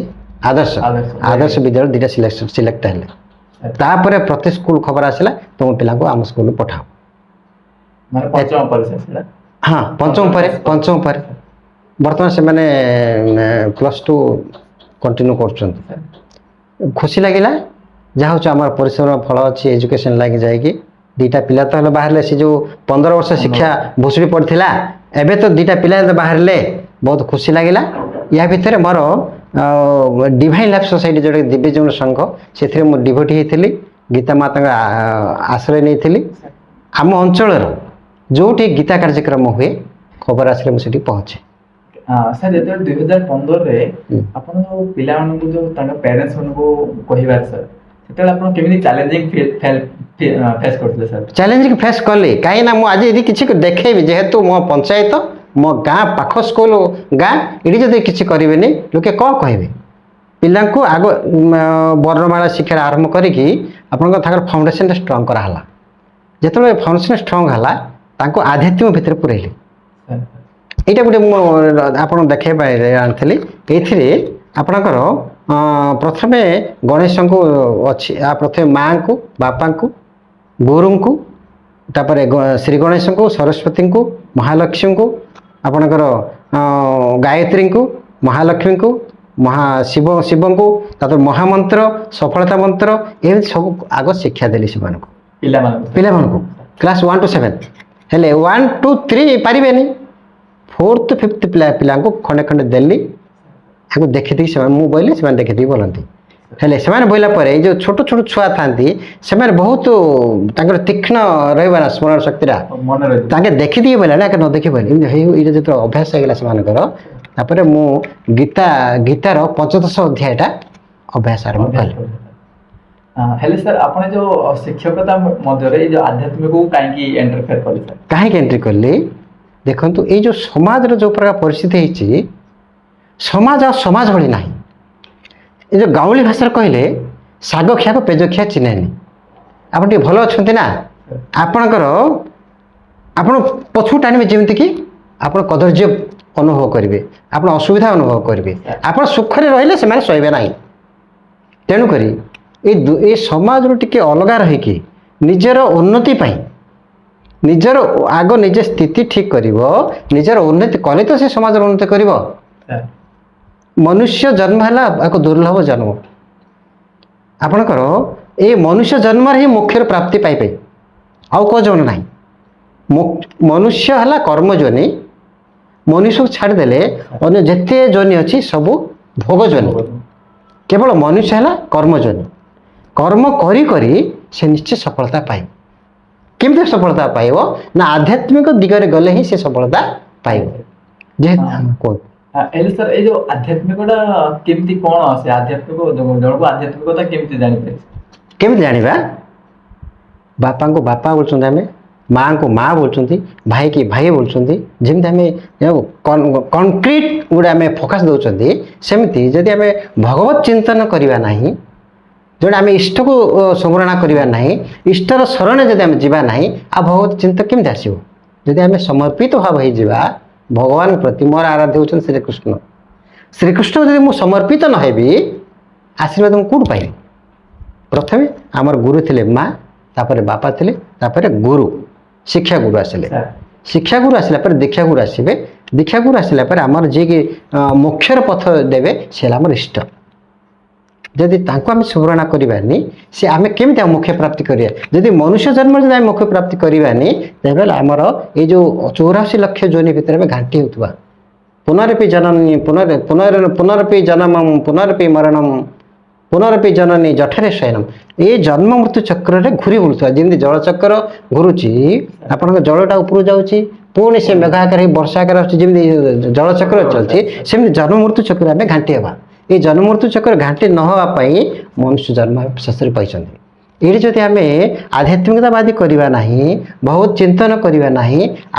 ଆଦର୍ଶ ବିଦ୍ୟାଳୟ 2ଟା ସିଲେକ୍ଟ ହେଲେ तापर प्रति स्कूल खबर आसला तुम पिला को आम स्कूल पठाओ ମାନେ ପଞ୍ଚମ ପରିସର ସେଟା हाँ पंचम पर बर्तमान से मैंने +2 कंटिन्यू कर खुशी लगिला जहाँ हूँ आम परिश्रम फल अच्छी एजुकेशन लगे जाएगी दीटा पिला तो बाहर से जो 15 वर्ष शिक्षा भुसुड़ी पड़ता एवं तो दीटा पिला बाहर बहुत खुशी लगिला या भितर मोर डिवाइन लाइफ सोसाइटी जो दिव्य जीवन संघ से डिभोटी होती गीता माता आश्रय नहीं आम अंचल जो गीता कार्यक्रम हुए खबर आसले मुझे पहुँचे सर जो 2015 रे आपण जो पिला मानकु जो तांका पेरेंट्स मानकु कहिबार सर सेतेला आपण केमिनि चैलेंजिंग फेस करथले सर चैलेंजिंग फेस कली कहीं ना मुझे यदि किसी देखेबी जेहेतु मो पंचायत मो गाँ पाख स्कूल गाँ ये जब किसी करेंगे लोके कौन कहे पिला आग वर्णमाला शिक्षा आरंभ करके फाउंडेशन स्ट्रंग कराला जिते फाउंडेशन स्ट्रंग है आध्यात्मिक भितर पुरैली यहाँ गोटे आप देखे आनी ये आपणकर प्रथम गणेश को अच्छी प्रथम माँ को बापा को गुरु को तापर श्री गणेश को सरस्वती को महालक्ष्मी को आपणकर गायत्री को महालक्ष्मी को महाशिव शिव को तापर महामंत्र सफलता मंत्र ये सब आग शिक्षा देली से पिला क्लास 1 to 7 हेले 1 2 3 पारे 4th 5th पिला खंडे खंडे देली आगे देखी मुझे बोली से देखी बोलती हेले से बोला जो छोट छोट छुआ था से बहुत तीक्ष्ण रहा स्मरण शक्ति देखी बोले ना न देखी बोले जो अभ्यास होगा मु गीतार 15 अध्यायटा अभ्यास आरंभ कल हेले सर आपण जो शिक्षकता मध्य जो आध्यात्मिक को काहे एंटरफेयर कले सर काहे एंट्री कले देखंतु ए जो समाज रो जो प्रकार परिस्थिति है समाज आ समाज भली ना ये जो गाँवली भाषा कहले साग खिया को पेज खिया चिन्हेनी आप भल अच्छा ना आपणकर आपण पछू टाणवे जमी कि आप कदर्य अनुभव करेंगे आप असुविधा अनुभव करेंगे आप सुखरे रहिले से सहे ना तेणुक ये समाज रू टिके अलगा रहीकि निजर उन्नति पाई निजर आग निजे स्थिति ठीक करिवो निजर उन्नति कले तो से समाज उन्नति करिवो मनुष्य जन्म है एक दुर्लभ जन्म आपणकर ये मनुष्य जन्म ही मोक्षर प्राप्ति पाइबे आउ को जन ना मनुष्य है कर्म जोनि मनुष्य को छाड़देले अन्य जिते जोनि अच्छी सब भोग जोनि केवल मनुष्य है कर्म जोनि कर्म करी करी से निश्चय सफलता पाइब केमती सफलता पाइब ना आध्यात्मिक दिगरे गले ही से सफलता पाइब जे कौन सर ये जो आध्यात्मिकता केमती कौन आसे आध्यात्मिक जन को आध्यात्मिकता केमती जानि पे केमती जानिबा बापा को बापा बोलछन हमें माँ को माँ बोलछन भाई की भाई बोलछन जेमती हमें कंक्रीट गुडा हमें फोकस दउछन सेमती जदि हमें भगवत चिंतन करिवा नाही जोड़ा आम इष्ट को स्मरण करवा ना इष्टर शरण जब आम जावा ना आ भगवत चिंतन केमती आसो जदि आम समर्पित भाव हो भगवान प्रति मोर आराध्य होती श्रीकृष्ण श्रीकृष्ण जब मुझे समर्पित न हेबी आशीर्वाद मुझे कौट पाइबी प्रथम आमर गुरु थे माँ तापर बापा थे तापर गुरु शिक्षा गुरु आसिले शिक्षा गुरु आसला दीक्षा गुरु आसबे दीक्षा गुरु आसला आमर जी की मोक्षर पथ देवे सी आमर इष्ट जदि आम स्मरण करवानी सी आम केमी मोक्ष प्राप्ति करिया जदि मनुष्य जन्म जब आम मोक्ष प्राप्ति करवानी तेल आमर ये जो 84 लक्ष जोनि भितर में घाटी होता पुनरपि जननी पुनरपि जन्म पुनरपि मरणम पुनरपि जननी जठरे शयनम ये जन्म मृत्यु चक्र रे घूरी बुलुवा जमी जल चक्र घुरुची आपण जलटा ऊपर जाऊँगी पुणी से मेघाकार वर्षाकार जमी जल चक्र चलती सेमती जन्म मृत्यु चक्र आम घाटी हवा ये जन्म मृत्यु चक्र घाटी न होगापाई मनुष्य जन्म शेष पाई ये जदि आम आध्यात्मिकतावादी करवा ना बहुत चिंतन करवा ना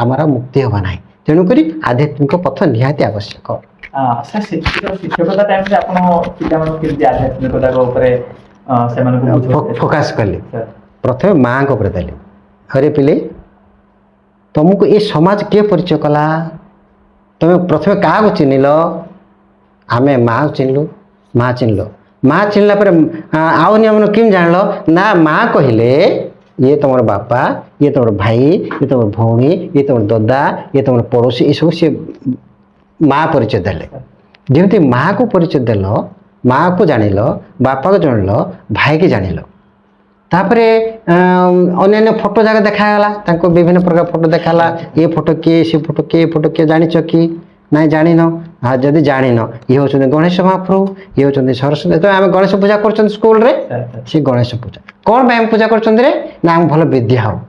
आमर मुक्ति हवा ना तेणुक आध्यात्मिक पथ निहाती आवश्यक सर शिक्षकता टाइम रे आपण पिला मन केमती आध्यात्मिकता को ऊपर से मन को फोकस कले प्रथम माँ को देली हरे पिले तुमको ये समाज किए परिचय कला तुम प्रथम क्या चिन्हल आमे माँ चिन्हलु माँ चिन्हल माँ चिन्हला पर आउ नियम केम जान ना माँ कहले ये तुम बापा ये तुम भाई ये तुम भौणी ये तुम दादा ये तुम पड़ोसी ये सब सी माँ परिचय देले जमी माँ को परिचय देल माँ को जानिल बापा को जानिल भाई की जानिल तापरे अन्य फोटो जाक देखागला तांको विभिन्न प्रकार फोटो देखाला ये फोटो किए सी फोटो किए जानिच कि ना जानिन हाँ जदि जानिन ये होचंदी गणेश महाप्रभु ये होचंदी सरस्वती तो आम गणेश पूजा कर स्कूल रे सी गणेश पूजा कौन आम पूजा कर ना आम भल विद्या हो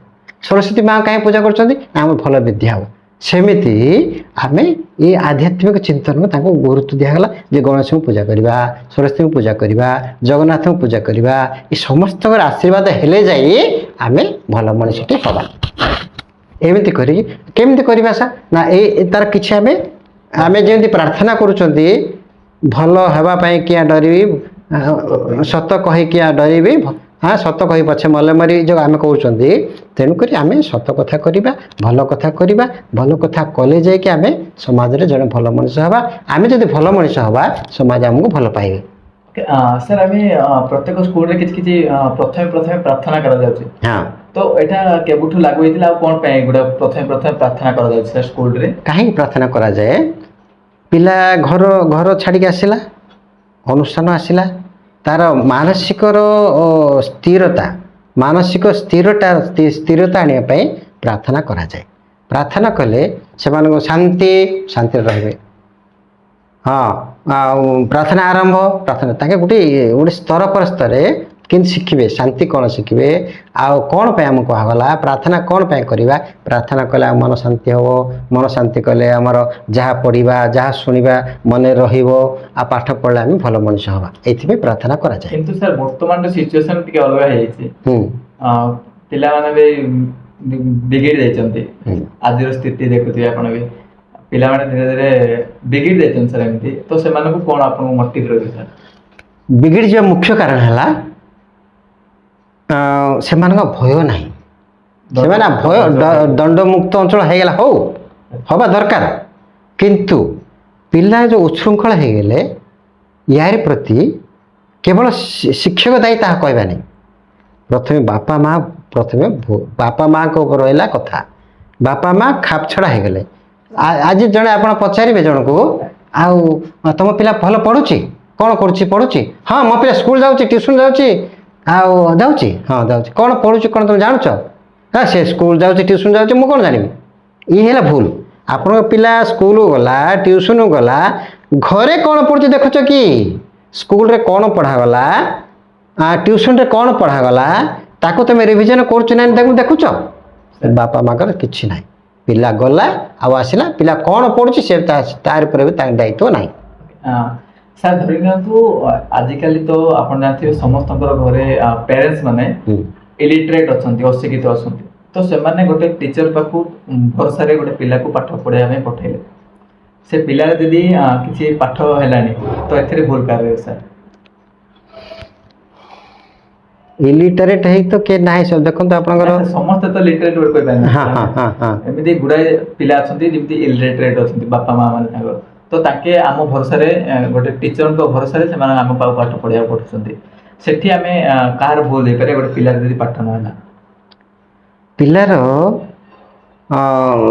सरस्वती माँ कहीं पूजा कर आम भल विद्या हो सेमिति आम ये आध्यात्मिक चिंतन को गुरुत्व दिगला जे गणेश को पूजा करवा सरस्वती को पूजा करवा जगन्नाथ को पूजा करवा ये समस्त आशीर्वाद हेले जाई आम भल मनीषटी हवा एमती करमी करवा सा ना ये तार किसी आम आम जमी प्रार्थना करुँच भल हाँपाई क्या डरबी सत कही क्या डरबी हाँ सत कही पछे मले मरी जो आम कहते तेणुक आम सत कथा करवा भल कथा करवा भल कथा कले जाकि आम समाज में जड़े भल मनीष हवा आम जब भल मनीष हवा समाज आमको भल पाइबे सर आम प्रत्येक स्कूल रे किछि प्रथमे प्रथमे प्रार्थना करा जाउछि हाँ तो एटा केबुठु लागू होइतिला आ कोन पय गुडा प्रथमे प्रथमे प्रार्थना करा जाउछि सर स्कूल रे कहीं प्रार्थना करा जाए पिला घर घर छाड़ी आसला अनुष्ठान आसला तार मानसिक स्थिरता मानसिक स्थिरता आने प्रार्थना करा जाए प्रार्थना कले से शांति शांति रहे हाँ प्रार्थना आरंभ प्रार्थना ताके गोटे गोटे स्तर पर स्तर किन शिखिबे शांति कौन शिखिबे आउ कौन पे आम कहगला प्रार्थना कौन पे करवा प्रार्थना कले मन शांति हो मन शांति कले आमर जहाँ पढ़ा जहाँ शुणा मन रहिबो आ पाठ पढ़ले आम भल मनीष हवा एथि प्रार्थना करा जाए किंतु सर वर्तमान सिचुएशन टिके अलग है पिला माने भी बिगड़ जाइछन्ते आज स्थिति देखुथिबे आपण भी पिला माने धीरे धीरे बिगड़ जाइछन सर एमती तो से माने को कोन आपन मोटिव रही सर बिगड़ जा मुख्य कारण है से भय ना से भय दंडमुक्त अंचल होगला हो हवा दरकार किंतु पिला जो उच्छृंखल हो गले यार प्रति केवल शिक्षक दायी ता कहबा नहीं प्रथमे बापा माँ को रहा कथा बापा माँ खाप छड़ा हो गले आज जड़े आप पचारे जन को आउ तुम पिला भल पढ़ुची कौन करुच्ची पढ़ुची हाँ मो पिला स्कूल जाऊँगी ट्यूशन जाऊँगी आउ जाऊँगी हाँ जाऊँगी कौन पढ़ुची कौन तुम जानुच हाँ से स्कूल जाऊँगी ट्यूशन जाऊँगी मुझे कौन जानवी ये है भूल आपण पिला स्कूल गला ट्यूशन गला घरे कौन पढ़ुची देखुच कि स्कूल रे कौन पढ़ागला ट्यूशन रे कौन पढ़ागला ताको तुम रिविजन कर देखुच बापा माँ किसी ना पिला गला आसला पिला कौन पढ़ुची से तार पर भी दायित्व ना सर धरी नियंतु आजिकल तो आप जानते समस्त घरे पेरेंट्स माने इलिटरेट अच्छा अशिक्षित अच्छा तो से माने गोटे टीचर पाखु भरोसा रे गोटे पिला को पाठ पढ़ाया में पठेले से पिला यदि किसी पाठ हेलानी तो एथरे भूल कर रहे सर इलिटरेट है तो के नाही सब देखो तो आपनकर समस्त तो लिटरेट वर्ड कोइ पानी हां हां हां हां एमिति गुडाय पिला अछंती जेमिति इलिटरेट अछंती बापा माँ माने थाको तो ताके आम भरोसा रे गोटे टीचर को भरोसा रे से माने आम पाठ पढ़ाया पठुछंती सेठी आमे कार भूल दे पारे गोटे पिला यदि पाठ न होला पिलार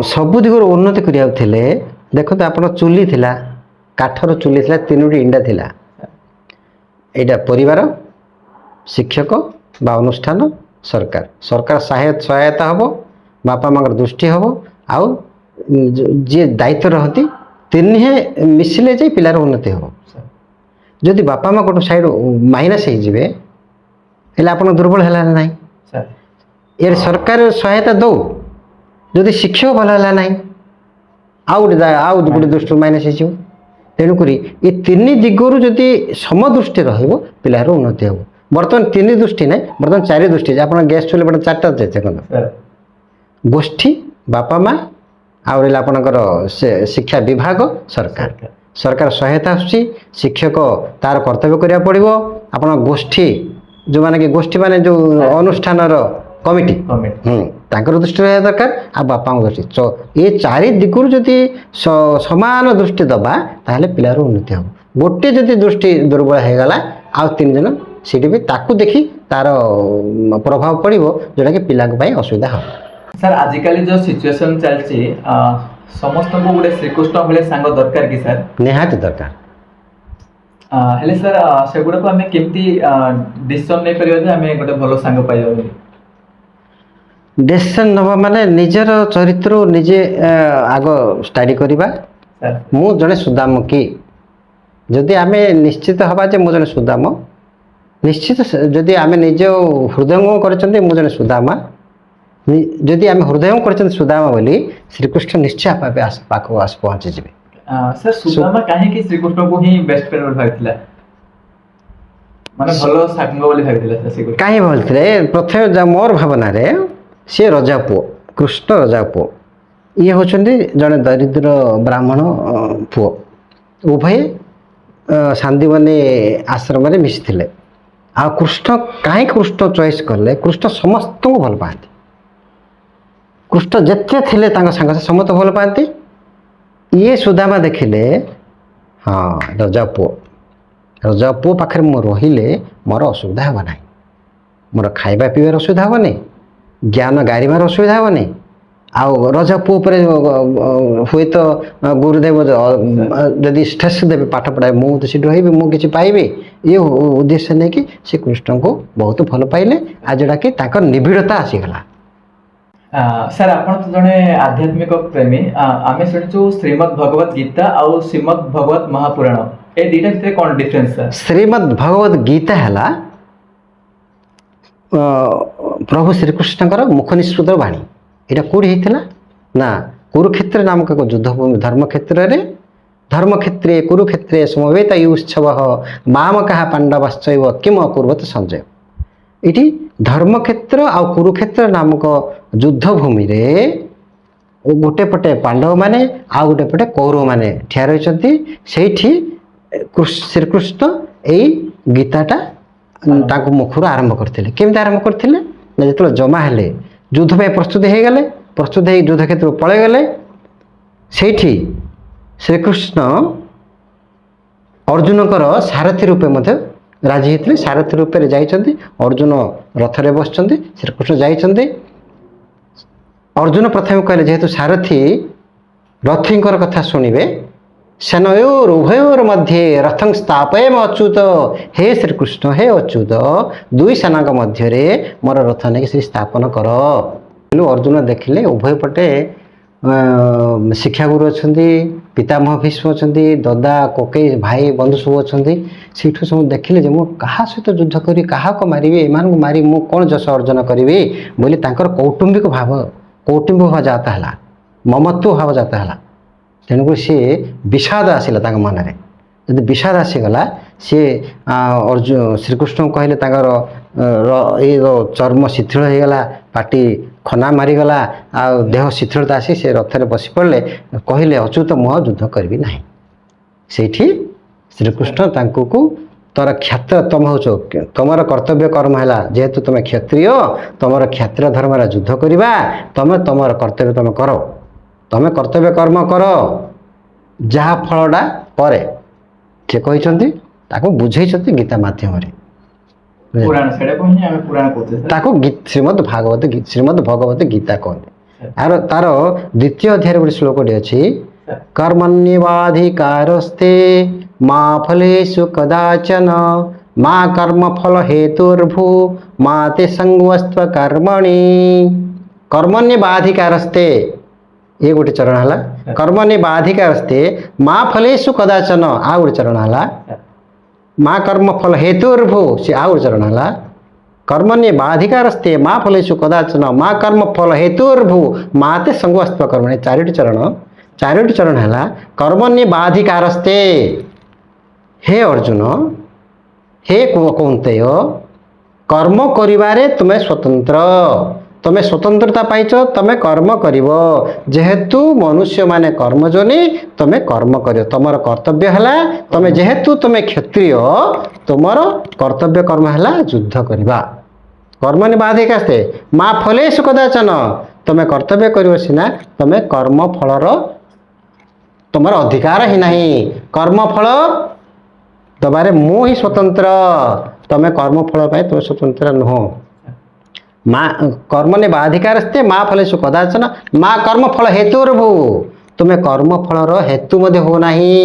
सबु दिगरो उन्नति करिया थिले देखो तो आपण चुली थिला काठर चुली थिला तीनोटी इंडा थिला एटा परिवार शिक्षक बा अनुष्ठान सरकार सरकार सहायता हम बापा माँ दृष्टि हम आउ जी दायित्व रहती तीन मिसिले जाई पिलार उन्नति हम जदि बापा माँ गोटे साइड माइनस हो आप दुर्बल है ना यार सरकार सहायता दो जदि शिक्षक भल है ना आउ गोटे दृष्टि माइनस हो तेणुक ये तीन दिगरु जदि समदृष्टि रहिबो पिलार उन्नति हम बर्तमान तीन दृष्टि ना बर्तमान चारि दृष्टि आप गैस चुले बट चार्टा देखो गोष्ठी बापा माँ आपणकर शिक्षा विभाग सरकार सरकार सहायता आसुची शिक्षक तार कर्तव्य करिया पड़िबो आपण गोष्ठी जो माने कि गोष्ठी माने जो अनुष्ठान कमिटी तांकर दृष्टि रहा दरकार आ बापा दृष्टि ये चारि दिगरु जदि समान दृष्टि दबा ताहले पिलार उन्नति हम गोटे जदि दृष्टि दुर्बल हो गला ଆଉ 3 ଜଣ ସେଠି ବି ତାକୁ ଦେଖି ତାର ପ୍ରଭାବ ପଡ଼ିବ ଯେଉଁଟାକି ପିଲାଙ୍କ ପାଇଁ ଅସୁବିଧା ହେବ। ସାର୍ ଆଜିକାଲି ଯୋଉ ସିଚୁଏସନ ଚାଲିଛି ସମସ୍ତଙ୍କୁ ଗୋଟେ ଶ୍ରୀକୃଷ୍ଣ ଭଳି ସାଙ୍ଗ ଦରକାର କି ସାର୍? ନିହାତି ଦରକାର। ହେଲେ ସାର୍ ସେଗୁଡାକୁ ଆମେ କେମିତି ଡିସିସନ ନେଇପାରିବା ଯେ ଆମେ ଗୋଟେ ଭଲ ସାଙ୍ଗ ପାଇବା ବୋଲି? ଡିସିସନ୍ ନେବା ମାନେ ନିଜର ଚରିତ୍ର ନିଜେ ଆଗ ଷ୍ଟଡି କରିବା। ସାର୍ ମୁଁ ଜଣେ ସୁଦାମ କି? ଯଦି ଆମେ ନିଶ୍ଚିତ ହେବା ଯେ ମୁଁ ଜଣେ ସୁଦାମ, ନିଶ୍ଚିତ ଯଦି ଆମେ ନିଜ ହୃଦୟଙ୍ଗମ କରିଛନ୍ତି ମୁଁ ଜଣେ ସୁଦାମା, ଯଦି ଆମେ ହୃଦୟଙ୍ଗମ କରିଛନ୍ତି ସୁଦାମା ବୋଲି ଶ୍ରୀକୃଷ୍ଣ ନିଶ୍ଚୟ ଭାବେ ପାଖକୁ ପହଞ୍ଚିଯିବେ। ସାର୍ ସୁଦାମା କାହିଁକି ଶ୍ରୀକୃଷ୍ଣଙ୍କୁ ହିଁ ବେଷ୍ଟ ଫ୍ରେଣ୍ଡ ବୋଲି ଭାବିଥିଲା, ମାନେ ଭଲ ସାଙ୍ଗ ବୋଲି ଭାବିଥିଲା ସାର୍ ଶ୍ରୀକୃଷ୍ଣ? କାହିଁ ଭାବିଥିଲେ? ପ୍ରଥମେ ମୋର ଭାବନାରେ ସିଏ ରଜା ପୁଅ, କୃଷ୍ଣ ରଜା ପୁଅ, ଇଏ ହେଉଛନ୍ତି ଜଣେ ଦରିଦ୍ର ବ୍ରାହ୍ମଣ ପୁଅ। ଉଭୟ ସାନ୍ଦିବନୀ ଆଶ୍ରମରେ ମିଶିଥିଲେ। ଆଉ କୃଷ୍ଣ କାହିଁକି କୃଷ୍ଣ ଚଏସ୍ କଲେ? କୃଷ୍ଣ ସମସ୍ତଙ୍କୁ ଭଲ ପାଆନ୍ତି। କୃଷ୍ଣ ଯେତେ ଥିଲେ ତାଙ୍କ ସାଙ୍ଗ ସମସ୍ତେ ଭଲ ପାଆନ୍ତି। ଇଏ ସୁଦାମା ଦେଖିଲେ ହଁ ରଜା ପୁଅ ପାଖରେ ମୁଁ ରହିଲେ ମୋର ଅସୁବିଧା ହେବ ନାହିଁ, ମୋର ଖାଇବା ପିଇବାର ଅସୁବିଧା ହେବନି, ଜ୍ଞାନ ଗାରିବାର ଅସୁବିଧା ହେବନି, ଆଉ ରଜା ପୁଅ ଉପରେ ହୁଏତ ଗୁରୁଦେବ ଯଦି ଷ୍ଟ୍ରେସ୍ ଦେବେ ପାଠ ପଢ଼ାଏ ମୁଁ ତ ସେଠି ରହିବି, ମୁଁ କିଛି ପାଇବି, ଇଏ ଉଦ୍ଦେଶ୍ୟ ନେଇକି ସେ କୃଷ୍ଣଙ୍କୁ ବହୁତ ଭଲ ପାଇଲେ, ଆଉ ଯେଉଁଟାକି ତାଙ୍କର ନିବିଡ଼ତା ଆସିଗଲା। ସାର୍ ଆପଣ ତ ଜଣେ ଆଧ୍ୟାତ୍ମିକ ପ୍ରେମୀ, ଆମେ ଶୁଣିଛୁ ଶ୍ରୀମଦ୍ ଭଗବତ ଗୀତା ଆଉ ଶ୍ରୀମଦ୍ ଭଗବତ ମହାପୁରାଣ, ଏ ଦୁଇଟା ଭିତରେ କ'ଣ ଡିଫରେନ୍ସ ସାର୍? ଶ୍ରୀମଦ୍ ଭଗବତ ଗୀତା ହେଲା ପ୍ରଭୁ ଶ୍ରୀକୃଷ୍ଣଙ୍କର ମୁଖ ନିଃସୃତ ବାଣୀ। ଏଇଟା କେଉଁଠି ହେଇଥିଲା ନା କୁରୁକ୍ଷେତ୍ର ନାମକ ଏକ ଯୁଦ୍ଧଭୂମି ଧର୍ମକ୍ଷେତ୍ରେ କୁରୁକ୍ଷେତ୍ରେ ସମବେତ ଉତ୍ସବ ମାମକାଃ ପାଣ୍ଡବାଶ୍ଚୈବ କିମ୍ ଅକୁର୍ବତ ସଞ୍ଜୟ। ଏଠି ଧର୍ମକ୍ଷେତ୍ର ଆଉ କୁରୁକ୍ଷେତ୍ର ନାମକ ଯୁଦ୍ଧଭୂମିରେ ଗୋଟେ ପଟେ ପାଣ୍ଡବମାନେ ଆଉ ଗୋଟେ ପଟେ କୌରବମାନେ ଠିଆ ରହିଛନ୍ତି। ସେଇଠି ଶ୍ରୀକୃଷ୍ଣ ଏଇ ଗୀତାଟା ତାଙ୍କ ମୁଖରୁ ଆରମ୍ଭ କରିଥିଲେ। କେମିତି ଆରମ୍ଭ କରିଥିଲେ ନା ଯେତେବେଳେ ଜମା ହେଲେ ଯୁଦ୍ଧ ପାଇଁ ପ୍ରସ୍ତୁତି ହେଇଗଲେ, ପ୍ରସ୍ତୁତ ହେଇ ଯୁଦ୍ଧ କ୍ଷେତ୍ରକୁ ପଳେଇଗଲେ, ସେଇଠି ଶ୍ରୀକୃଷ୍ଣ ଅର୍ଜୁନଙ୍କର ସାରଥୀ ରୂପେ ମଧ୍ୟ ରାଜି ହେଇଥିଲେ। ସାରଥୀ ରୂପରେ ଯାଇଛନ୍ତି, ଅର୍ଜୁନ ରଥରେ ବସିଛନ୍ତି, ଶ୍ରୀକୃଷ୍ଣ ଯାଇଛନ୍ତି। ଅର୍ଜୁନ ପ୍ରଥମେ କହିଲେ ଯେହେତୁ ସାରଥୀ ରଥୀଙ୍କର କଥା ଶୁଣିବେ, ସେନୟୋର ଉଭୟୋର ମଧ୍ୟରେ ରଥଂ ସ୍ଥାପୟେମ ଅଚ୍ୟୁତ, ହେ ଶ୍ରୀକୃଷ୍ଣ ହେ ଅଚ୍ୟୁତ, ଦୁଇ ସେନାଙ୍କ ମଧ୍ୟରେ ମୋର ରଥ ନେଇକି ସେ ସ୍ଥାପନ କର। ଅର୍ଜୁନ ଦେଖିଲେ ଉଭୟ ପଟେ ଶିକ୍ଷାଗୁରୁ ଅଛନ୍ତି, ପିତାମହ ଭୀଷ୍ମ ଅଛନ୍ତି, ଦଦା କୋକେଇ ଭାଇ ବନ୍ଧୁ ସବୁ ଅଛନ୍ତି। ସେଇଠୁ ସବୁ ଦେଖିଲେ ଯେ ମୁଁ କାହା ସହିତ ଯୁଦ୍ଧ କରି କାହାକୁ ମାରିବି, ଏମାନଙ୍କୁ ମାରି ମୁଁ କ'ଣ ଯଶ ଅର୍ଜନ କରିବି ବୋଲି ତାଙ୍କର କୌଟୁମ୍ବିକ ଭାବ ଜାତ ହେଲା, ମମତ୍ୱ ଭାବ ଜାତ ହେଲା। ତେଣୁକରି ସିଏ ବିଷାଦ ଆସିଲା ତାଙ୍କ ମନରେ। ଯଦି ବିଷାଦ ଆସିଗଲା, ସିଏ ଶ୍ରୀକୃଷ୍ଣଙ୍କୁ କହିଲେ ତାଙ୍କର ଚର୍ମ ଶିଥିଳ ହେଇଗଲା, ପାଟି ଖନା ମାରିଗଲା, ଆଉ ଦେହ ଶିଥିଳତା ଆସି ସେ ରଥରେ ବସି ପଡ଼ିଲେ, କହିଲେ ଅଚ୍ୟୁତ ମୁଁ ଆଉ ଯୁଦ୍ଧ କରିବି ନାହିଁ। ସେଇଠି ଶ୍ରୀକୃଷ୍ଣ ତାଙ୍କୁ ତୋର କ୍ଷେତ୍ର ତମ ହେଉଛ, ତମର କର୍ତ୍ତବ୍ୟ କର୍ମ ହେଲା, ଯେହେତୁ ତମେ କ୍ଷତ୍ରିୟ ତମର କ୍ଷତ୍ରିୟ ଧର୍ମରେ ଯୁଦ୍ଧ କରିବା, ତମର କର୍ତ୍ତବ୍ୟ ତମେ କର, ତମେ କର୍ତ୍ତବ୍ୟ କର୍ମ କର, ଯାହା ଫଳଟା ପରେ ସେ କହିଛନ୍ତି, ତାକୁ ବୁଝେଇଛନ୍ତି ଗୀତା ମାଧ୍ୟମରେ। ତାକୁ ଶ୍ରୀମଦ୍ ଭଗବତ ଗୀତା କହନ୍ତି। ଆଉ ତାର ଦ୍ୱିତୀୟ ଅଧ୍ୟାୟରେ ଗୋଟେ ଶ୍ଲୋକଟି ଅଛି, କର୍ମଣ୍ୟେବାଧିକାରସ୍ତେ ମା ଫଲେଷୁ କଦାଚନ ମା କର୍ମ ଫଳ ହେତୁର୍ଭୁ ମା ତେ ସଙ୍ଗସ୍ତ୍ଵ କର୍ମଣି। କର୍ମଣ୍ୟେବାଧିକାରସ୍ତେ ये गोटे चरण है कर्मण्येवाधिकारस्ते माँ फलेषु कदाचन, आ गोटे चरण है माँ कर्म फल हेतुर्भु, से आ गोटे चरण है कर्मण्येवाधिकारस्ते माँ फलेषु कदाचन माँ कर्म फल हेतुर्भु माँ ते संगस्त्व कर्मणि। चारोटी चरण है कर्मण्येवाधिकारस्ते, हे अर्जुन हे कौन्तेय, कर्म करिबारे तुम्हें स्वतंत्र, तमें स्वतंत्रता पाइच, तमें कर्म करिव, जेहेतु मनुष्य माने कर्मजनी तमें कर्म करिव, तुमर कर्तव्य है, तमें जेहेतु तमें क्षत्रिय तुमर कर्तव्य कर्म है युद्ध करवा। कर्मण्येवाधिकारस्ते माँ फलेषु कदाचन, तमें कर्तव्य करिव सिना, तमें कर्म फलर तुमर अधिकार ही नहीं। कर्म फल ଦବାରେ ମୁଁ ହିଁ ସ୍ୱତନ୍ତ୍ର, ତମେ କର୍ମଫଳ ପାଇଁ ତୁମେ ସ୍ୱତନ୍ତ୍ର ନୁହଁ। ମା କର୍ମ ନିବାଧିକାରସ୍ତେ ମା ଫଲେଷୁ କଦାଚନ ମା କର୍ମଫଳ ହେତୁର୍ଭୁ, ତୁମେ କର୍ମଫଳର ହେତୁ ମଧ୍ୟ ହଉ ନାହିଁ।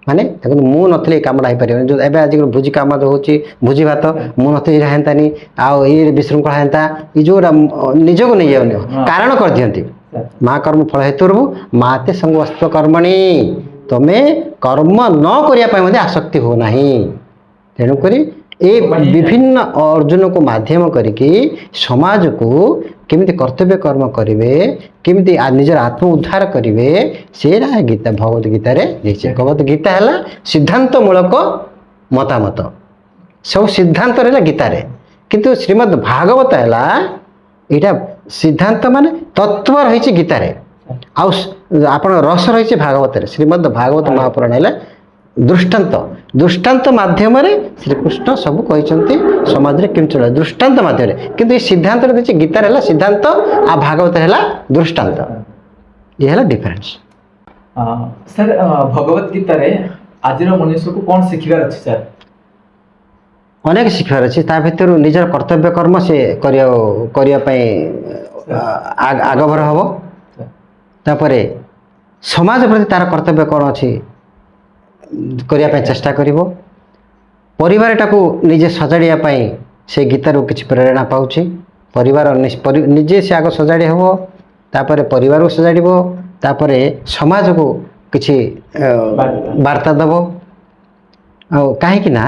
ମାନେ ଦେଖନ୍ତୁ ମୁଁ ନଥିଲେ ଏ କାମଟା ହେଇପାରିବନି। ଯେଉଁ ଏବେ ଆଜିକାଲି ଭୋଜି କାମ ଯେଉଁ ହେଉଛି, ଭୋଜି ଭାତ ମୁଁ ନଥିଲେ ଏଇଟା ହେନ୍ତାନି, ଆଉ ଏଇ ବିଶୃଙ୍ଖଳା ହେନ୍ତା, ଏ ଯେଉଁଟା ନିଜକୁ ନେଇଯାଉନି କାରଣ କରିଦିଅନ୍ତି। ମା କର୍ମଫଳ ହେତୁର୍ଭୁ ମାତେ ସଙ୍ଗସ୍ତ କର୍ମଣି, ତମେ କର୍ମ ନ କରିବା ପାଇଁ ମଧ୍ୟ ଆସକ୍ତି ହଉ ନାହିଁ। ତେଣୁକରି ଏ ବିଭିନ୍ନ ଅର୍ଜୁନକୁ ମାଧ୍ୟମ କରିକି ସମାଜକୁ କେମିତି କର୍ତ୍ତବ୍ୟ କର୍ମ କରିବେ, କେମିତି ନିଜର ଆତ୍ମ ଉଦ୍ଧାର କରିବେ, ସେଇଟା ଗୀତା ଭଗବତ ଗୀତାରେ ଦେଇଛି। ଭଗବତ ଗୀତା ହେଲା ସିଦ୍ଧାନ୍ତ ମୂଳକ ମତାମତ, ସବୁ ସିଦ୍ଧାନ୍ତ ରହିଲା ଗୀତାରେ। କିନ୍ତୁ ଶ୍ରୀମଦ୍ ଭାଗବତ ହେଲା ଏଇଟା ସିଦ୍ଧାନ୍ତ ମାନେ ତତ୍ଵ ରହିଛି ଗୀତାରେ, ଆଉ ଆପଣ ରସ ରହିଛି ଭାଗବତରେ। ଶ୍ରୀମଦ୍ ଭାଗବତ ମହାପୁରାଣ ହେଲେ ଦୃଷ୍ଟାନ୍ତ, ଦୃଷ୍ଟାନ୍ତ ମାଧ୍ୟମରେ ଶ୍ରୀକୃଷ୍ଣ ସବୁ କହିଛନ୍ତି ସମାଜରେ କେମିତି ଚଳିବ, ଦୃଷ୍ଟାନ୍ତ ମାଧ୍ୟମରେ। କିନ୍ତୁ ଏ ସିଦ୍ଧାନ୍ତରେ ଦେଇଛି ଗୀତାରେ ହେଲା ସିଦ୍ଧାନ୍ତ, ଆଉ ଭାଗବତରେ ହେଲା ଦୃଷ୍ଟାନ୍ତ। ଇଏ ହେଲା ଡିଫରେନ୍ସ। ସାର୍ ଭଗବତ ଗୀତାରେ ଆଜିର ମନୁଷ୍ୟକୁ କ'ଣ ଶିଖିବାର ଅଛି ସାର୍? ଅନେକ ଶିଖିବାର ଅଛି। ତା ଭିତରୁ ନିଜର କର୍ତ୍ତବ୍ୟ କର୍ମ ସେ କରିବା ପାଇଁ ଆଗଭର ହେବ। ତାପରେ ସମାଜ ପ୍ରତି ତାର କର୍ତ୍ତବ୍ୟ କ'ଣ ଅଛି କରିବା ପାଇଁ ଚେଷ୍ଟା କରିବ। ପରିବାରଟାକୁ ନିଜେ ସଜାଡ଼ିବା ପାଇଁ ସେ ଗୀତାରୁ କିଛି ପ୍ରେରଣା ପାଉଛି। ପରିବାର ନିଜେ ସେ ଆଗ ସଜାଡ଼ି ହେବ, ତାପରେ ପରିବାରକୁ ସଜାଡ଼ିବ, ତାପରେ ସମାଜକୁ କିଛି ବାର୍ତ୍ତା ଦେବ। ଆଉ କାହିଁକି ନା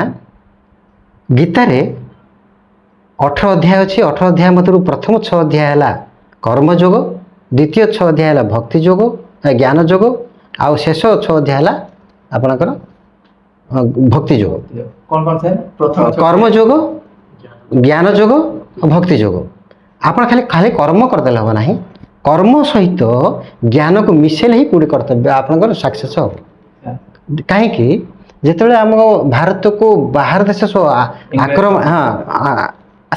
ଗୀତାରେ 18 ଅଧ୍ୟାୟ ଅଛି। 18 ଅଧ୍ୟାୟ ମଧ୍ୟରୁ ପ୍ରଥମ 6 ଅଧ୍ୟାୟ ହେଲା କର୍ମଯୋଗ, ଦ୍ୱିତୀୟ 6 ଅଧ୍ୟାୟ ହେଲା ଭକ୍ତି ଯୋଗ ଜ୍ଞାନ ଯୋଗ, ଆଉ ଶେଷ 6 ଅଧ୍ୟାୟ ହେଲା ଆପଣଙ୍କର ଭକ୍ତି ଯୋଗ। କ'ଣ କ'ଣ ସାର୍? ପ୍ରଥମ କର୍ମ ଯୋଗ, ଜ୍ଞାନ ଯୋଗ, ଭକ୍ତି ଯୋଗ। ଆପଣ ଖାଲି ଖାଲି କର୍ମ କରିଦେଲେ ହେବ ନାହିଁ, କର୍ମ ସହିତ ଜ୍ଞାନକୁ ମିଶେଇଲେ ହିଁ କୋଉଠି କର୍ତ୍ତବ୍ୟ ଆପଣଙ୍କର ସକ୍ସେସ୍ ହେବ। କାହିଁକି ଯେତେବେଳେ ଆମ ଭାରତକୁ ବାହାର ଦେଶ ସବୁ ଆକ୍ରମଣ,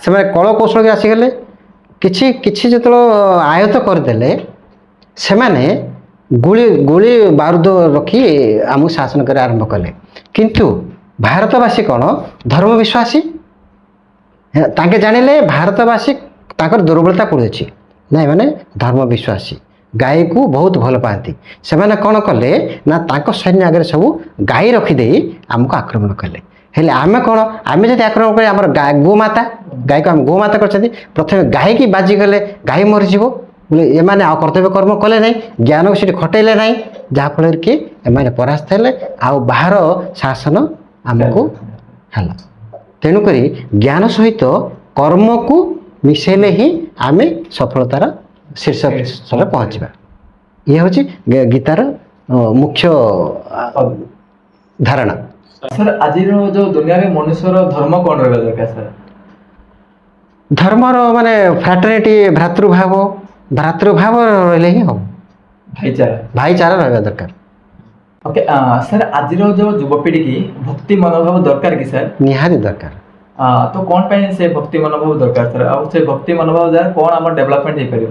ସେମାନେ କଳ କୌଶଳରେ ଆସିଗଲେ, କିଛି ଯେତେବେଳେ ଆୟତ କରିଦେଲେ, ସେମାନେ ଗୁଳି ବାରୁଦ ରଖି ଆମକୁ ଶାସନ କରିବା ଆରମ୍ଭ କଲେ। କିନ୍ତୁ ଭାରତବାସୀ କ'ଣ ଧର୍ମ ବିଶ୍ୱାସୀ, ତାଙ୍କେ ଜାଣିଲେ ଭାରତବାସୀ ତାଙ୍କର ଦୁର୍ବଳତା କୋଉଠି ଅଛି, ନାଇଁ ମାନେ ଧର୍ମ ବିଶ୍ୱାସୀ, ଗାଈକୁ ବହୁତ ଭଲ ପାଆନ୍ତି। ସେମାନେ କ'ଣ କଲେ ନା ତାଙ୍କ ସୈନ୍ୟ ଆଗରେ ସବୁ ଗାଈ ରଖିଦେଇ ଆମକୁ ଆକ୍ରମଣ କଲେ। ହେଲେ ଆମେ କ'ଣ, ଆମେ ଯଦି ଆକ୍ରମଣ କରି ଆମର ଗୋମାତା, ଗାଈକୁ ଆମେ ଗୋମାତା କରିଛନ୍ତି, ପ୍ରଥମେ ଗାଈକି ବାଜିଗଲେ ଗାଈ ମରିଯିବ ବୋଲେ ଏମାନେ ଆଉ କର୍ତ୍ତବ୍ୟ କର୍ମ କଲେ ନାହିଁ, ଜ୍ଞାନକୁ ସେଠି ଖଟେଇଲେ ନାହିଁ, ଯାହାଫଳରେ କି ଏମାନେ ପରାସ୍ତ ହେଲେ, ଆଉ ବାହାର ଶାସନ ଆମକୁ ହେଲା। ତେଣୁକରି ଜ୍ଞାନ ସହିତ କର୍ମକୁ ମିଶେଇଲେ ହିଁ ଆମେ ସଫଳତାର ଶୀର୍ଷ ସ୍ତରରେ ପହଞ୍ଚିବା। ଇଏ ହେଉଛି ଗୀତାର ମୁଖ୍ୟ ଧାରଣା। ସାର୍ ଆଜିର ଯୋଉ ଦୁନିଆରେ ମନୁଷ୍ୟର ଧର୍ମ କ'ଣ ରହିବା ଦରକାର ସାର୍? ଧର୍ମର ମାନେ ଫ୍ରାଟର୍ନିଟି, ଭ୍ରାତୃଭାବ ରହିଲେ ହିଁ ହେବ। ଭାଇଚାରା ରହିବା ଦରକାର। ଓକେ ସାର୍, ଆଜିର ଯୋଉ ଯୁବପିଢ଼ି କି ଭକ୍ତି ମନୋଭାବ ଦରକାର କି ସାର୍? ନିହାତି ଦରକାର। ତ କ'ଣ ପାଇଁ ସେ ଭକ୍ତି ମନୋଭାବ ଦରକାର ସାର୍? ଆଉ ସେ ଭକ୍ତି ମନୋଭାବ ଦ୍ୱାରା କ'ଣ ଆମର ଡେଭଲପମେଣ୍ଟ ହେଇପାରିବ?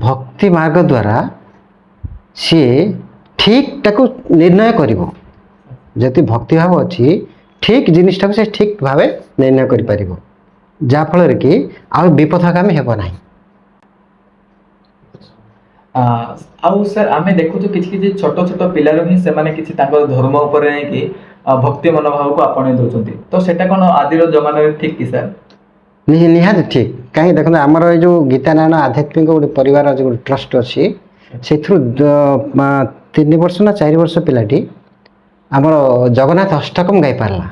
ଭକ୍ତି ମାର୍ଗ ଦ୍ୱାରା ସିଏ ଠିକଟାକୁ ନିର୍ଣ୍ଣୟ କରିବ। ଯଦି ଭକ୍ତିଭାବ ଅଛି, ଠିକ ଜିନିଷଟାକୁ ସେ ଠିକ ଭାବେ ନିର୍ଣ୍ଣୟ କରିପାରିବ, ଯାହାଫଳରେ କି ଆଉ ବିପଥଗାମୀ ହେବ ନାହିଁ। ଆଉ ସାର୍ ଆମେ ଦେଖୁଛୁ କିଛି ଛୋଟ ଛୋଟ ପିଲାରୁ ହିଁ ସେମାନେ କିଛି ତାଙ୍କ ଧର୍ମ ଉପରେ ନେଇକି ଭକ୍ତି ମନୋଭାବକୁ ଆପଣେଇ ଦେଉଛନ୍ତି। ତ ସେଟା କ'ଣ ଆଜିର ଜମାନାରେ ଠିକ କି ସାର୍? ନିହାତି ଠିକ। କାହିଁକି ଦେଖନ୍ତୁ, ଆମର ଏଇ ଯେଉଁ ଗୀତାନାରାୟଣ ଆଧ୍ୟାତ୍ମିକ ଗୋଟେ ପରିବାର ଅଛି, ଗୋଟେ ଟ୍ରଷ୍ଟ ଅଛି, ସେଥିରୁ 3 ବର୍ଷ ନା 4 ବର୍ଷ ପିଲାଟି ଆମର ଜଗନ୍ନାଥ ଅଷ୍ଟକମ୍ ଗାଇପାରିଲା।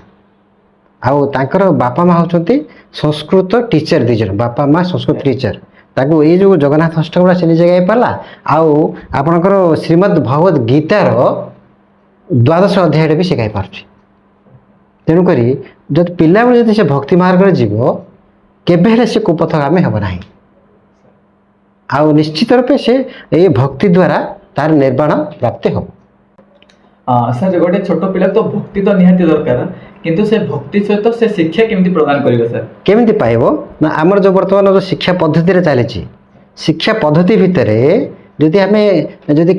ଆଉ ତାଙ୍କର ବାପା ମା ହେଉଛନ୍ତି ସଂସ୍କୃତ ଟିଚର, 2 ଜଣ ବାପା ମା ସଂସ୍କୃତ ଟିଚର। ତାକୁ ଏଇ ଯେଉଁ ଜଗନ୍ନାଥ ଅଷ୍ଟକମ୍ଟା ସେ ନିଜେ ଗାଇପାରିଲା, ଆଉ ଆପଣଙ୍କର ଶ୍ରୀମଦ୍ ଭଗବତ ଗୀତାର 12ଶ ଅଧ୍ୟାୟଟା ବି ସେ ଗାଇପାରୁଛି। ତେଣୁକରି ଯଦି ପିଲାବେଳେ ଯଦି ସେ ଭକ୍ତି ମାର୍ଗରେ ଯିବ, କେବେ ହେଲେ ସେ କୁପଥଗାମୀ ହେବ ନାହିଁ। ଆଉ ନିଶ୍ଚିତ ରୂପେ ସେ ଏଇ ଭକ୍ତି ଦ୍ୱାରା ତାର ନିର୍ବାଣ ପ୍ରାପ୍ତି ହେବ। ସାର୍ ଗୋଟେ ଛୋଟ ପିଲା ତ ଭକ୍ତି ତ ନିହାତି ଦରକାର, କିନ୍ତୁ ସେ ଭକ୍ତି ସହିତ ସେ ଶିକ୍ଷା କେମିତି ପ୍ରଦାନ କରିବେ ସାର୍? କେମିତି ପାଇବ ନା, ଆମର ଯେଉଁ ବର୍ତ୍ତମାନ ଯେଉଁ ଶିକ୍ଷା ପଦ୍ଧତିରେ ଚାଲିଛି, ଶିକ୍ଷା ପଦ୍ଧତି ଭିତରେ ଯଦି ଆମେ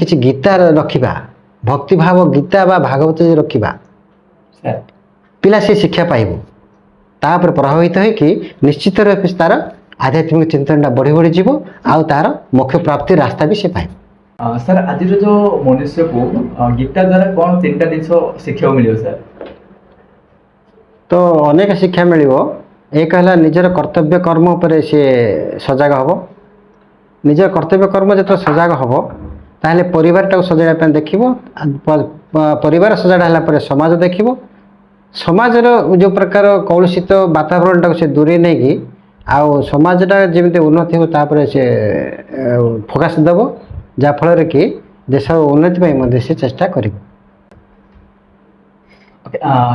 କିଛି ଗୀତା ରଖିବା, ଭକ୍ତିଭାବ ଗୀତା ବା ଭାଗବତ ଯଦି ରଖିବା, ପିଲା ସେ ଶିକ୍ଷା ପାଇବ ତାପରେ ପ୍ରଭାବିତ ହୋଇକି ନିଶ୍ଚିତ ରୂପେ ତାର ଆଧ୍ୟାତ୍ମିକ ଚିନ୍ତନଟା ବଢ଼ି ବଢ଼ି ଯିବ ଆଉ ତାର ମୋକ୍ଷ ପ୍ରାପ୍ତି ରାସ୍ତା ବି ସେ ପାଇବ। ସାର୍ ଆଜିର ଯୋଉ ମନୁଷ୍ୟକୁ ଗୀତା ଦ୍ୱାରା କ'ଣ ତିନିଟା ଜିନିଷ ଶିଖିବାକୁ ମିଳିବ ସାର୍? ତ ଅନେକ ଶିକ୍ଷା ମିଳିବ। ଏକ ହେଲା ନିଜର କର୍ତ୍ତବ୍ୟ କର୍ମ ଉପରେ ସେ ସଜାଗ ହେବ। ନିଜର କର୍ତ୍ତବ୍ୟ କର୍ମ ଯେତେବେଳେ ସଜାଗ ହେବ ତାହେଲେ ପରିବାରଟାକୁ ସଜାଇବା ପାଇଁ ଦେଖିବ। ପରିବାର ସଜାଡ଼ା ହେଲା ପରେ ସମାଜ ଦେଖିବ। ସମାଜର ଯେଉଁ ପ୍ରକାର କଳୁଷିତ ବାତାବରଣଟାକୁ ସେ ଦୂରେଇ ନେଇକି ଆଉ ସମାଜଟା ଯେମିତି ଉନ୍ନତି ହେବ ତାପରେ ସେ ଫୋକସ୍ ଦେବ, ଯାହାଫଳରେ କି ଦେଶର ଉନ୍ନତି ପାଇଁ ମଧ୍ୟ ସେ ଚେଷ୍ଟା କରିବ।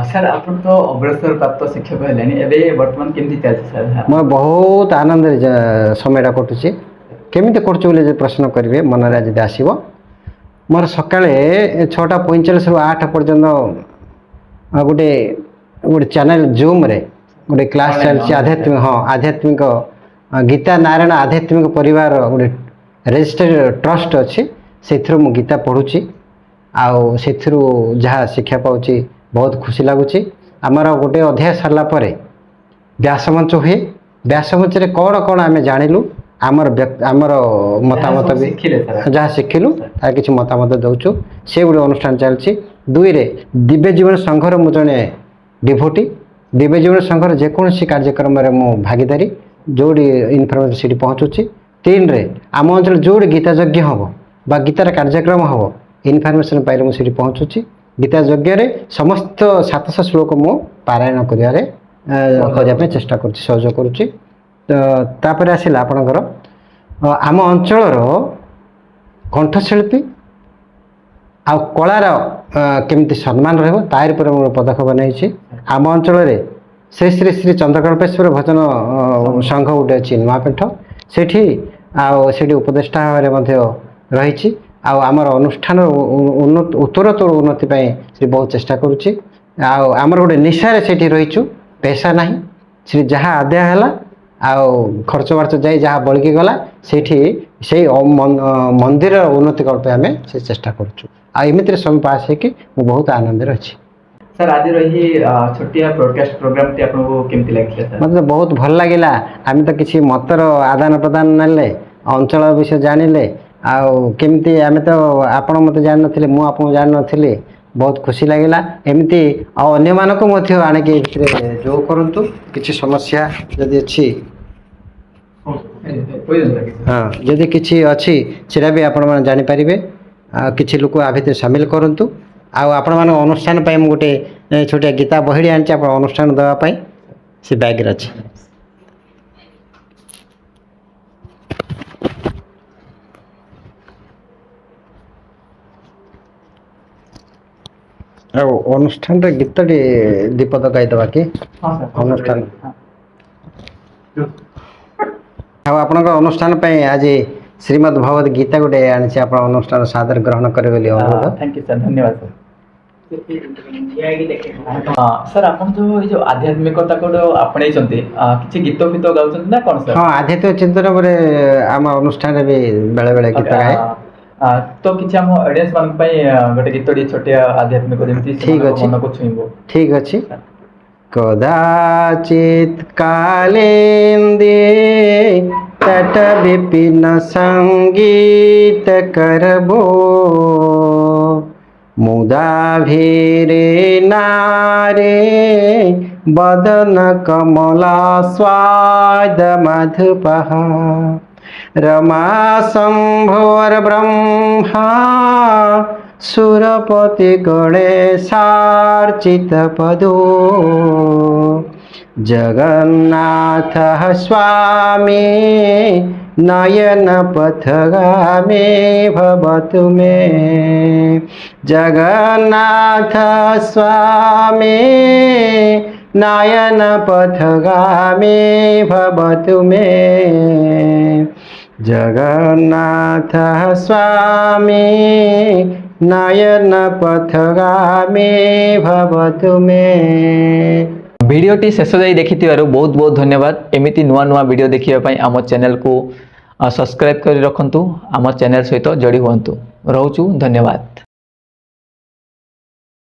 ସାର୍ ଆପଣ ତ ଅଗ୍ରସର ପ୍ରାପ୍ତ ଶିକ୍ଷକ ହେଲେଣି, ଏବେ ବର୍ତ୍ତମାନ କେମିତି ଚାଲିଛି ସାର୍? ମୋର ବହୁତ ଆନନ୍ଦରେ ସମୟଟା କଟୁଛି। କେମିତି କରୁଛୁ ବୋଲି ଯଦି ପ୍ରଶ୍ନ କରିବେ ମନରେ ଯଦି ଆସିବ, ମୋର ସକାଳେ 6:45ରୁ 8 ପର୍ଯ୍ୟନ୍ତ ଗୋଟେ ଚ୍ୟାନେଲ୍ ଜୁମ୍ରେ ଗୋଟେ କ୍ଲାସ୍ ଚାଲିଛି ଆଧ୍ୟାତ୍ମିକ। ହଁ, ଆଧ୍ୟାତ୍ମିକ ଗୀତା ନାରାୟଣ ଆଧ୍ୟାତ୍ମିକ ପରିବାର ଗୋଟେ ରେଜିଷ୍ଟର୍ଡ ଟ୍ରଷ୍ଟ ଅଛି, ସେଥିରୁ ମୁଁ ଗୀତା ପଢ଼ୁଛି ଆଉ ସେଥିରୁ ଯାହା ଶିକ୍ଷା ପାଉଛି ବହୁତ ଖୁସି ଲାଗୁଛି। ଆମର ଗୋଟେ ଅଧ୍ୟାୟ ସରିଲା ପରେ ବ୍ୟାସମଞ୍ଚ ହୁଏ। ବ୍ୟାସମଞ୍ଚରେ କ'ଣ କ'ଣ ଆମେ ଜାଣିଲୁ ଆମର ମତାମତ ବି ଯାହା ଶିଖିଲୁ ତାର କିଛି ମତାମତ ଦେଉଛୁ, ସେ ଗୋଟେ ଅନୁଷ୍ଠାନ ଚାଲିଛି। 2ରେ ଦିବ୍ୟ ଜୀବନ ସଂଘର ମୁଁ ଜଣେ ଡିଭୋଟି। ଦିବ୍ୟ ଜୀବନ ସଂଘର ଯେକୌଣସି କାର୍ଯ୍ୟକ୍ରମରେ ମୁଁ ଭାଗିଦାରୀ, ଯେଉଁଠି ଇନଫର୍ମେସନ୍ ସେଠି ପହଞ୍ଚୁଛି। 3ରେ ଆମ ଅଞ୍ଚଳରେ ଯେଉଁଠି ଗୀତା ଯଜ୍ଞ ହେବ ବା ଗୀତାର କାର୍ଯ୍ୟକ୍ରମ ହେବ ଇନଫର୍ମେସନ୍ ପାଇଲେ ମୁଁ ସେଠି ପହଞ୍ଚୁଛି। ଗୀତା ଯଜ୍ଞରେ ସମସ୍ତ 700 ଶ୍ଲୋକ ମୁଁ ପାରାୟଣ କରିବା ପାଇଁ ଚେଷ୍ଟା କରୁଛି, ସହଯୋଗ କରୁଛି। ତାପରେ ଆସିଲା ଆପଣଙ୍କର ଆମ ଅଞ୍ଚଳର କଣ୍ଠଶିଳ୍ପୀ ଆଉ କଳାର କେମିତି ସମ୍ମାନ ରହିବ ତାରି ଉପରେ ମୋର ପଦକ୍ଷେପ ନେଇଛି। ଆମ ଅଞ୍ଚଳରେ ଶ୍ରୀ ଶ୍ରୀ ଶ୍ରୀ ଚନ୍ଦ୍ରକଳ୍ପେଶ୍ୱର ଭଜନ ସଂଘ ଗୋଟେ ଅଛି ନୂଆପେଣ୍ଠ, ସେଠି ଉପଦେଷ୍ଟା ଭାବରେ ମଧ୍ୟ ରହିଛି। ଆଉ ଆମର ଅନୁଷ୍ଠାନର ଉତ୍ତରୋତ୍ତର ଉନ୍ନତି ପାଇଁ ସେ ବହୁତ ଚେଷ୍ଟା କରୁଛି। ଆଉ ଆମର ଗୋଟେ ନିଶାରେ ସେଠି ରହିଛୁ, ପଇସା ନାହିଁ। ସେଠି ଯାହା ଆଦାୟ ହେଲା ଆଉ ଖର୍ଚ୍ଚ ବାର୍ଚ୍ଚ ଯାଇ ଯାହା ବଳିକି ଗଲା ସେଇଠି ସେଇ ମନ୍ଦିରର ଉନ୍ନତି ପାଇଁ ଆମେ ସେ ଚେଷ୍ଟା କରୁଛୁ। ଆଉ ଏମିତିରେ ସମୟ ପାସ୍ ହେଇକି ମୁଁ ବହୁତ ଆନନ୍ଦରେ ଅଛି। ସାର୍ ଆଜିର ଏହି ଛୋଟିଆ ବ୍ରଡକାଷ୍ଟ ପ୍ରୋଗ୍ରାମଟି ଆପଣଙ୍କୁ କେମିତି ଲାଗିଲା ସାର୍? ମୋତେ ବହୁତ ଭଲ ଲାଗିଲା। ଆମେ ତ କିଛି ମତର ଆଦାନ ପ୍ରଦାନ ନେଲେ, ଅଞ୍ଚଳ ବିଷୟ ଜାଣିଲେ, ଆଉ କେମିତି ଆମେ ତ ଆପଣ ମୋତେ ଜାଣିନଥିଲେ, ମୁଁ ଆପଣଙ୍କୁ ଜାଣିନଥିଲି। ବହୁତ ଖୁସି ଲାଗିଲା। ଏମିତି ଆଉ ଅନ୍ୟମାନଙ୍କୁ ମଧ୍ୟ ଆଣିକି ଏଥିରେ ଯୋଗ କରନ୍ତୁ। କିଛି ସମସ୍ୟା ଯଦି ଅଛି, ହଁ ଯଦି କିଛି ଅଛି ସେଟା ବି ଆପଣମାନେ ଜାଣିପାରିବେ। କିଛି ଲୋକ ଆ ଭିତରେ ସାମିଲ କରନ୍ତୁ। ଆଉ ଆପଣମାନଙ୍କ ଅନୁଷ୍ଠାନ ପାଇଁ ମୁଁ ଗୋଟେ ଛୋଟିଆ ଗୀତା ବହିଟି ଆଣିଛି ଆପଣ ଅନୁଷ୍ଠାନ ଦେବା ପାଇଁ, ସେ ବ୍ୟାଗ୍ରେ ଅଛି। ଆଉ ଅନୁଷ୍ଠାନରେ ଗୀତଟି ଦୀପଦ ଗାଇଦେବା କି? ଅନୁଷ୍ଠାନ ଆଉ ଆପଣଙ୍କ ଅନୁଷ୍ଠାନ ପାଇଁ ଆଜି ଶ୍ରୀମଦ୍ ଭଗବତ ଗୀତା ଗୋଟେ ଆଣିଛି, ଆପଣ ଅନୁଷ୍ଠାନ ସାଦର ଗ୍ରହଣ କରିବେ ବୋଲି ଅନୁରୋଧ। ଥ୍ୟାଙ୍କ ୟୁ ସାର୍, ଧନ୍ୟବାଦ ସାର୍। ସାର୍ ଆପଣ ଯୋଉ ଏଇ ଯୋଉ ଆଧ୍ୟାତ୍ମିକତାକୁ ଆପଣେଇଛନ୍ତି, କିଛି ଗୀତ ଫିତ ଗାଉଛନ୍ତି ନା କ'ଣ ସାର୍? ହଁ, ଆଧ୍ୟାତ୍ମିକ ଚିନ୍ତନ ଉପରେ ଆମ ଅନୁଷ୍ଠାନରେ ବି ବେଳେବେଳେ ଗୀତ ଗାଏ। ତ କିଛି ଆମ ଅଡିଏନ୍ସ ମାନଙ୍କ ପାଇଁ ଗୋଟେ ଗୀତଟି ଛୋଟିଆ ଆଧ୍ୟାତ୍ମିକ ଯେମିତି ମନକୁ ଛୁଇଁବ। ଠିକ ଅଛି। କଦାଚିତ୍ କାଲେନ୍ଦେ ତଟ ବିପିନ ସଙ୍ଗୀତ କରବୋ मुदा भीरे नारे बदन कमला स्वाद मधुपः रमा शंभोर ब्रह्मा सुरपति गणेशार्चित पदो जगन्नाथ स्वामी नयन पथगामी भवतु मे जगन्नाथ स्वामी नयन पथगामी भवतु मे जगन्नाथ स्वामी नयन पथगामी भवतु मे। भिडियोटी शेष जाई देखिथिबारु बहुत बहुत धन्यवाद। एमिति नुआ नुआ वीडियो देखिबा पई आम चैनल को सब्सक्राइब करि रखंतु, आम चैनल सहित जोड़ी हुअंतु। रहउछु, धन्यवाद।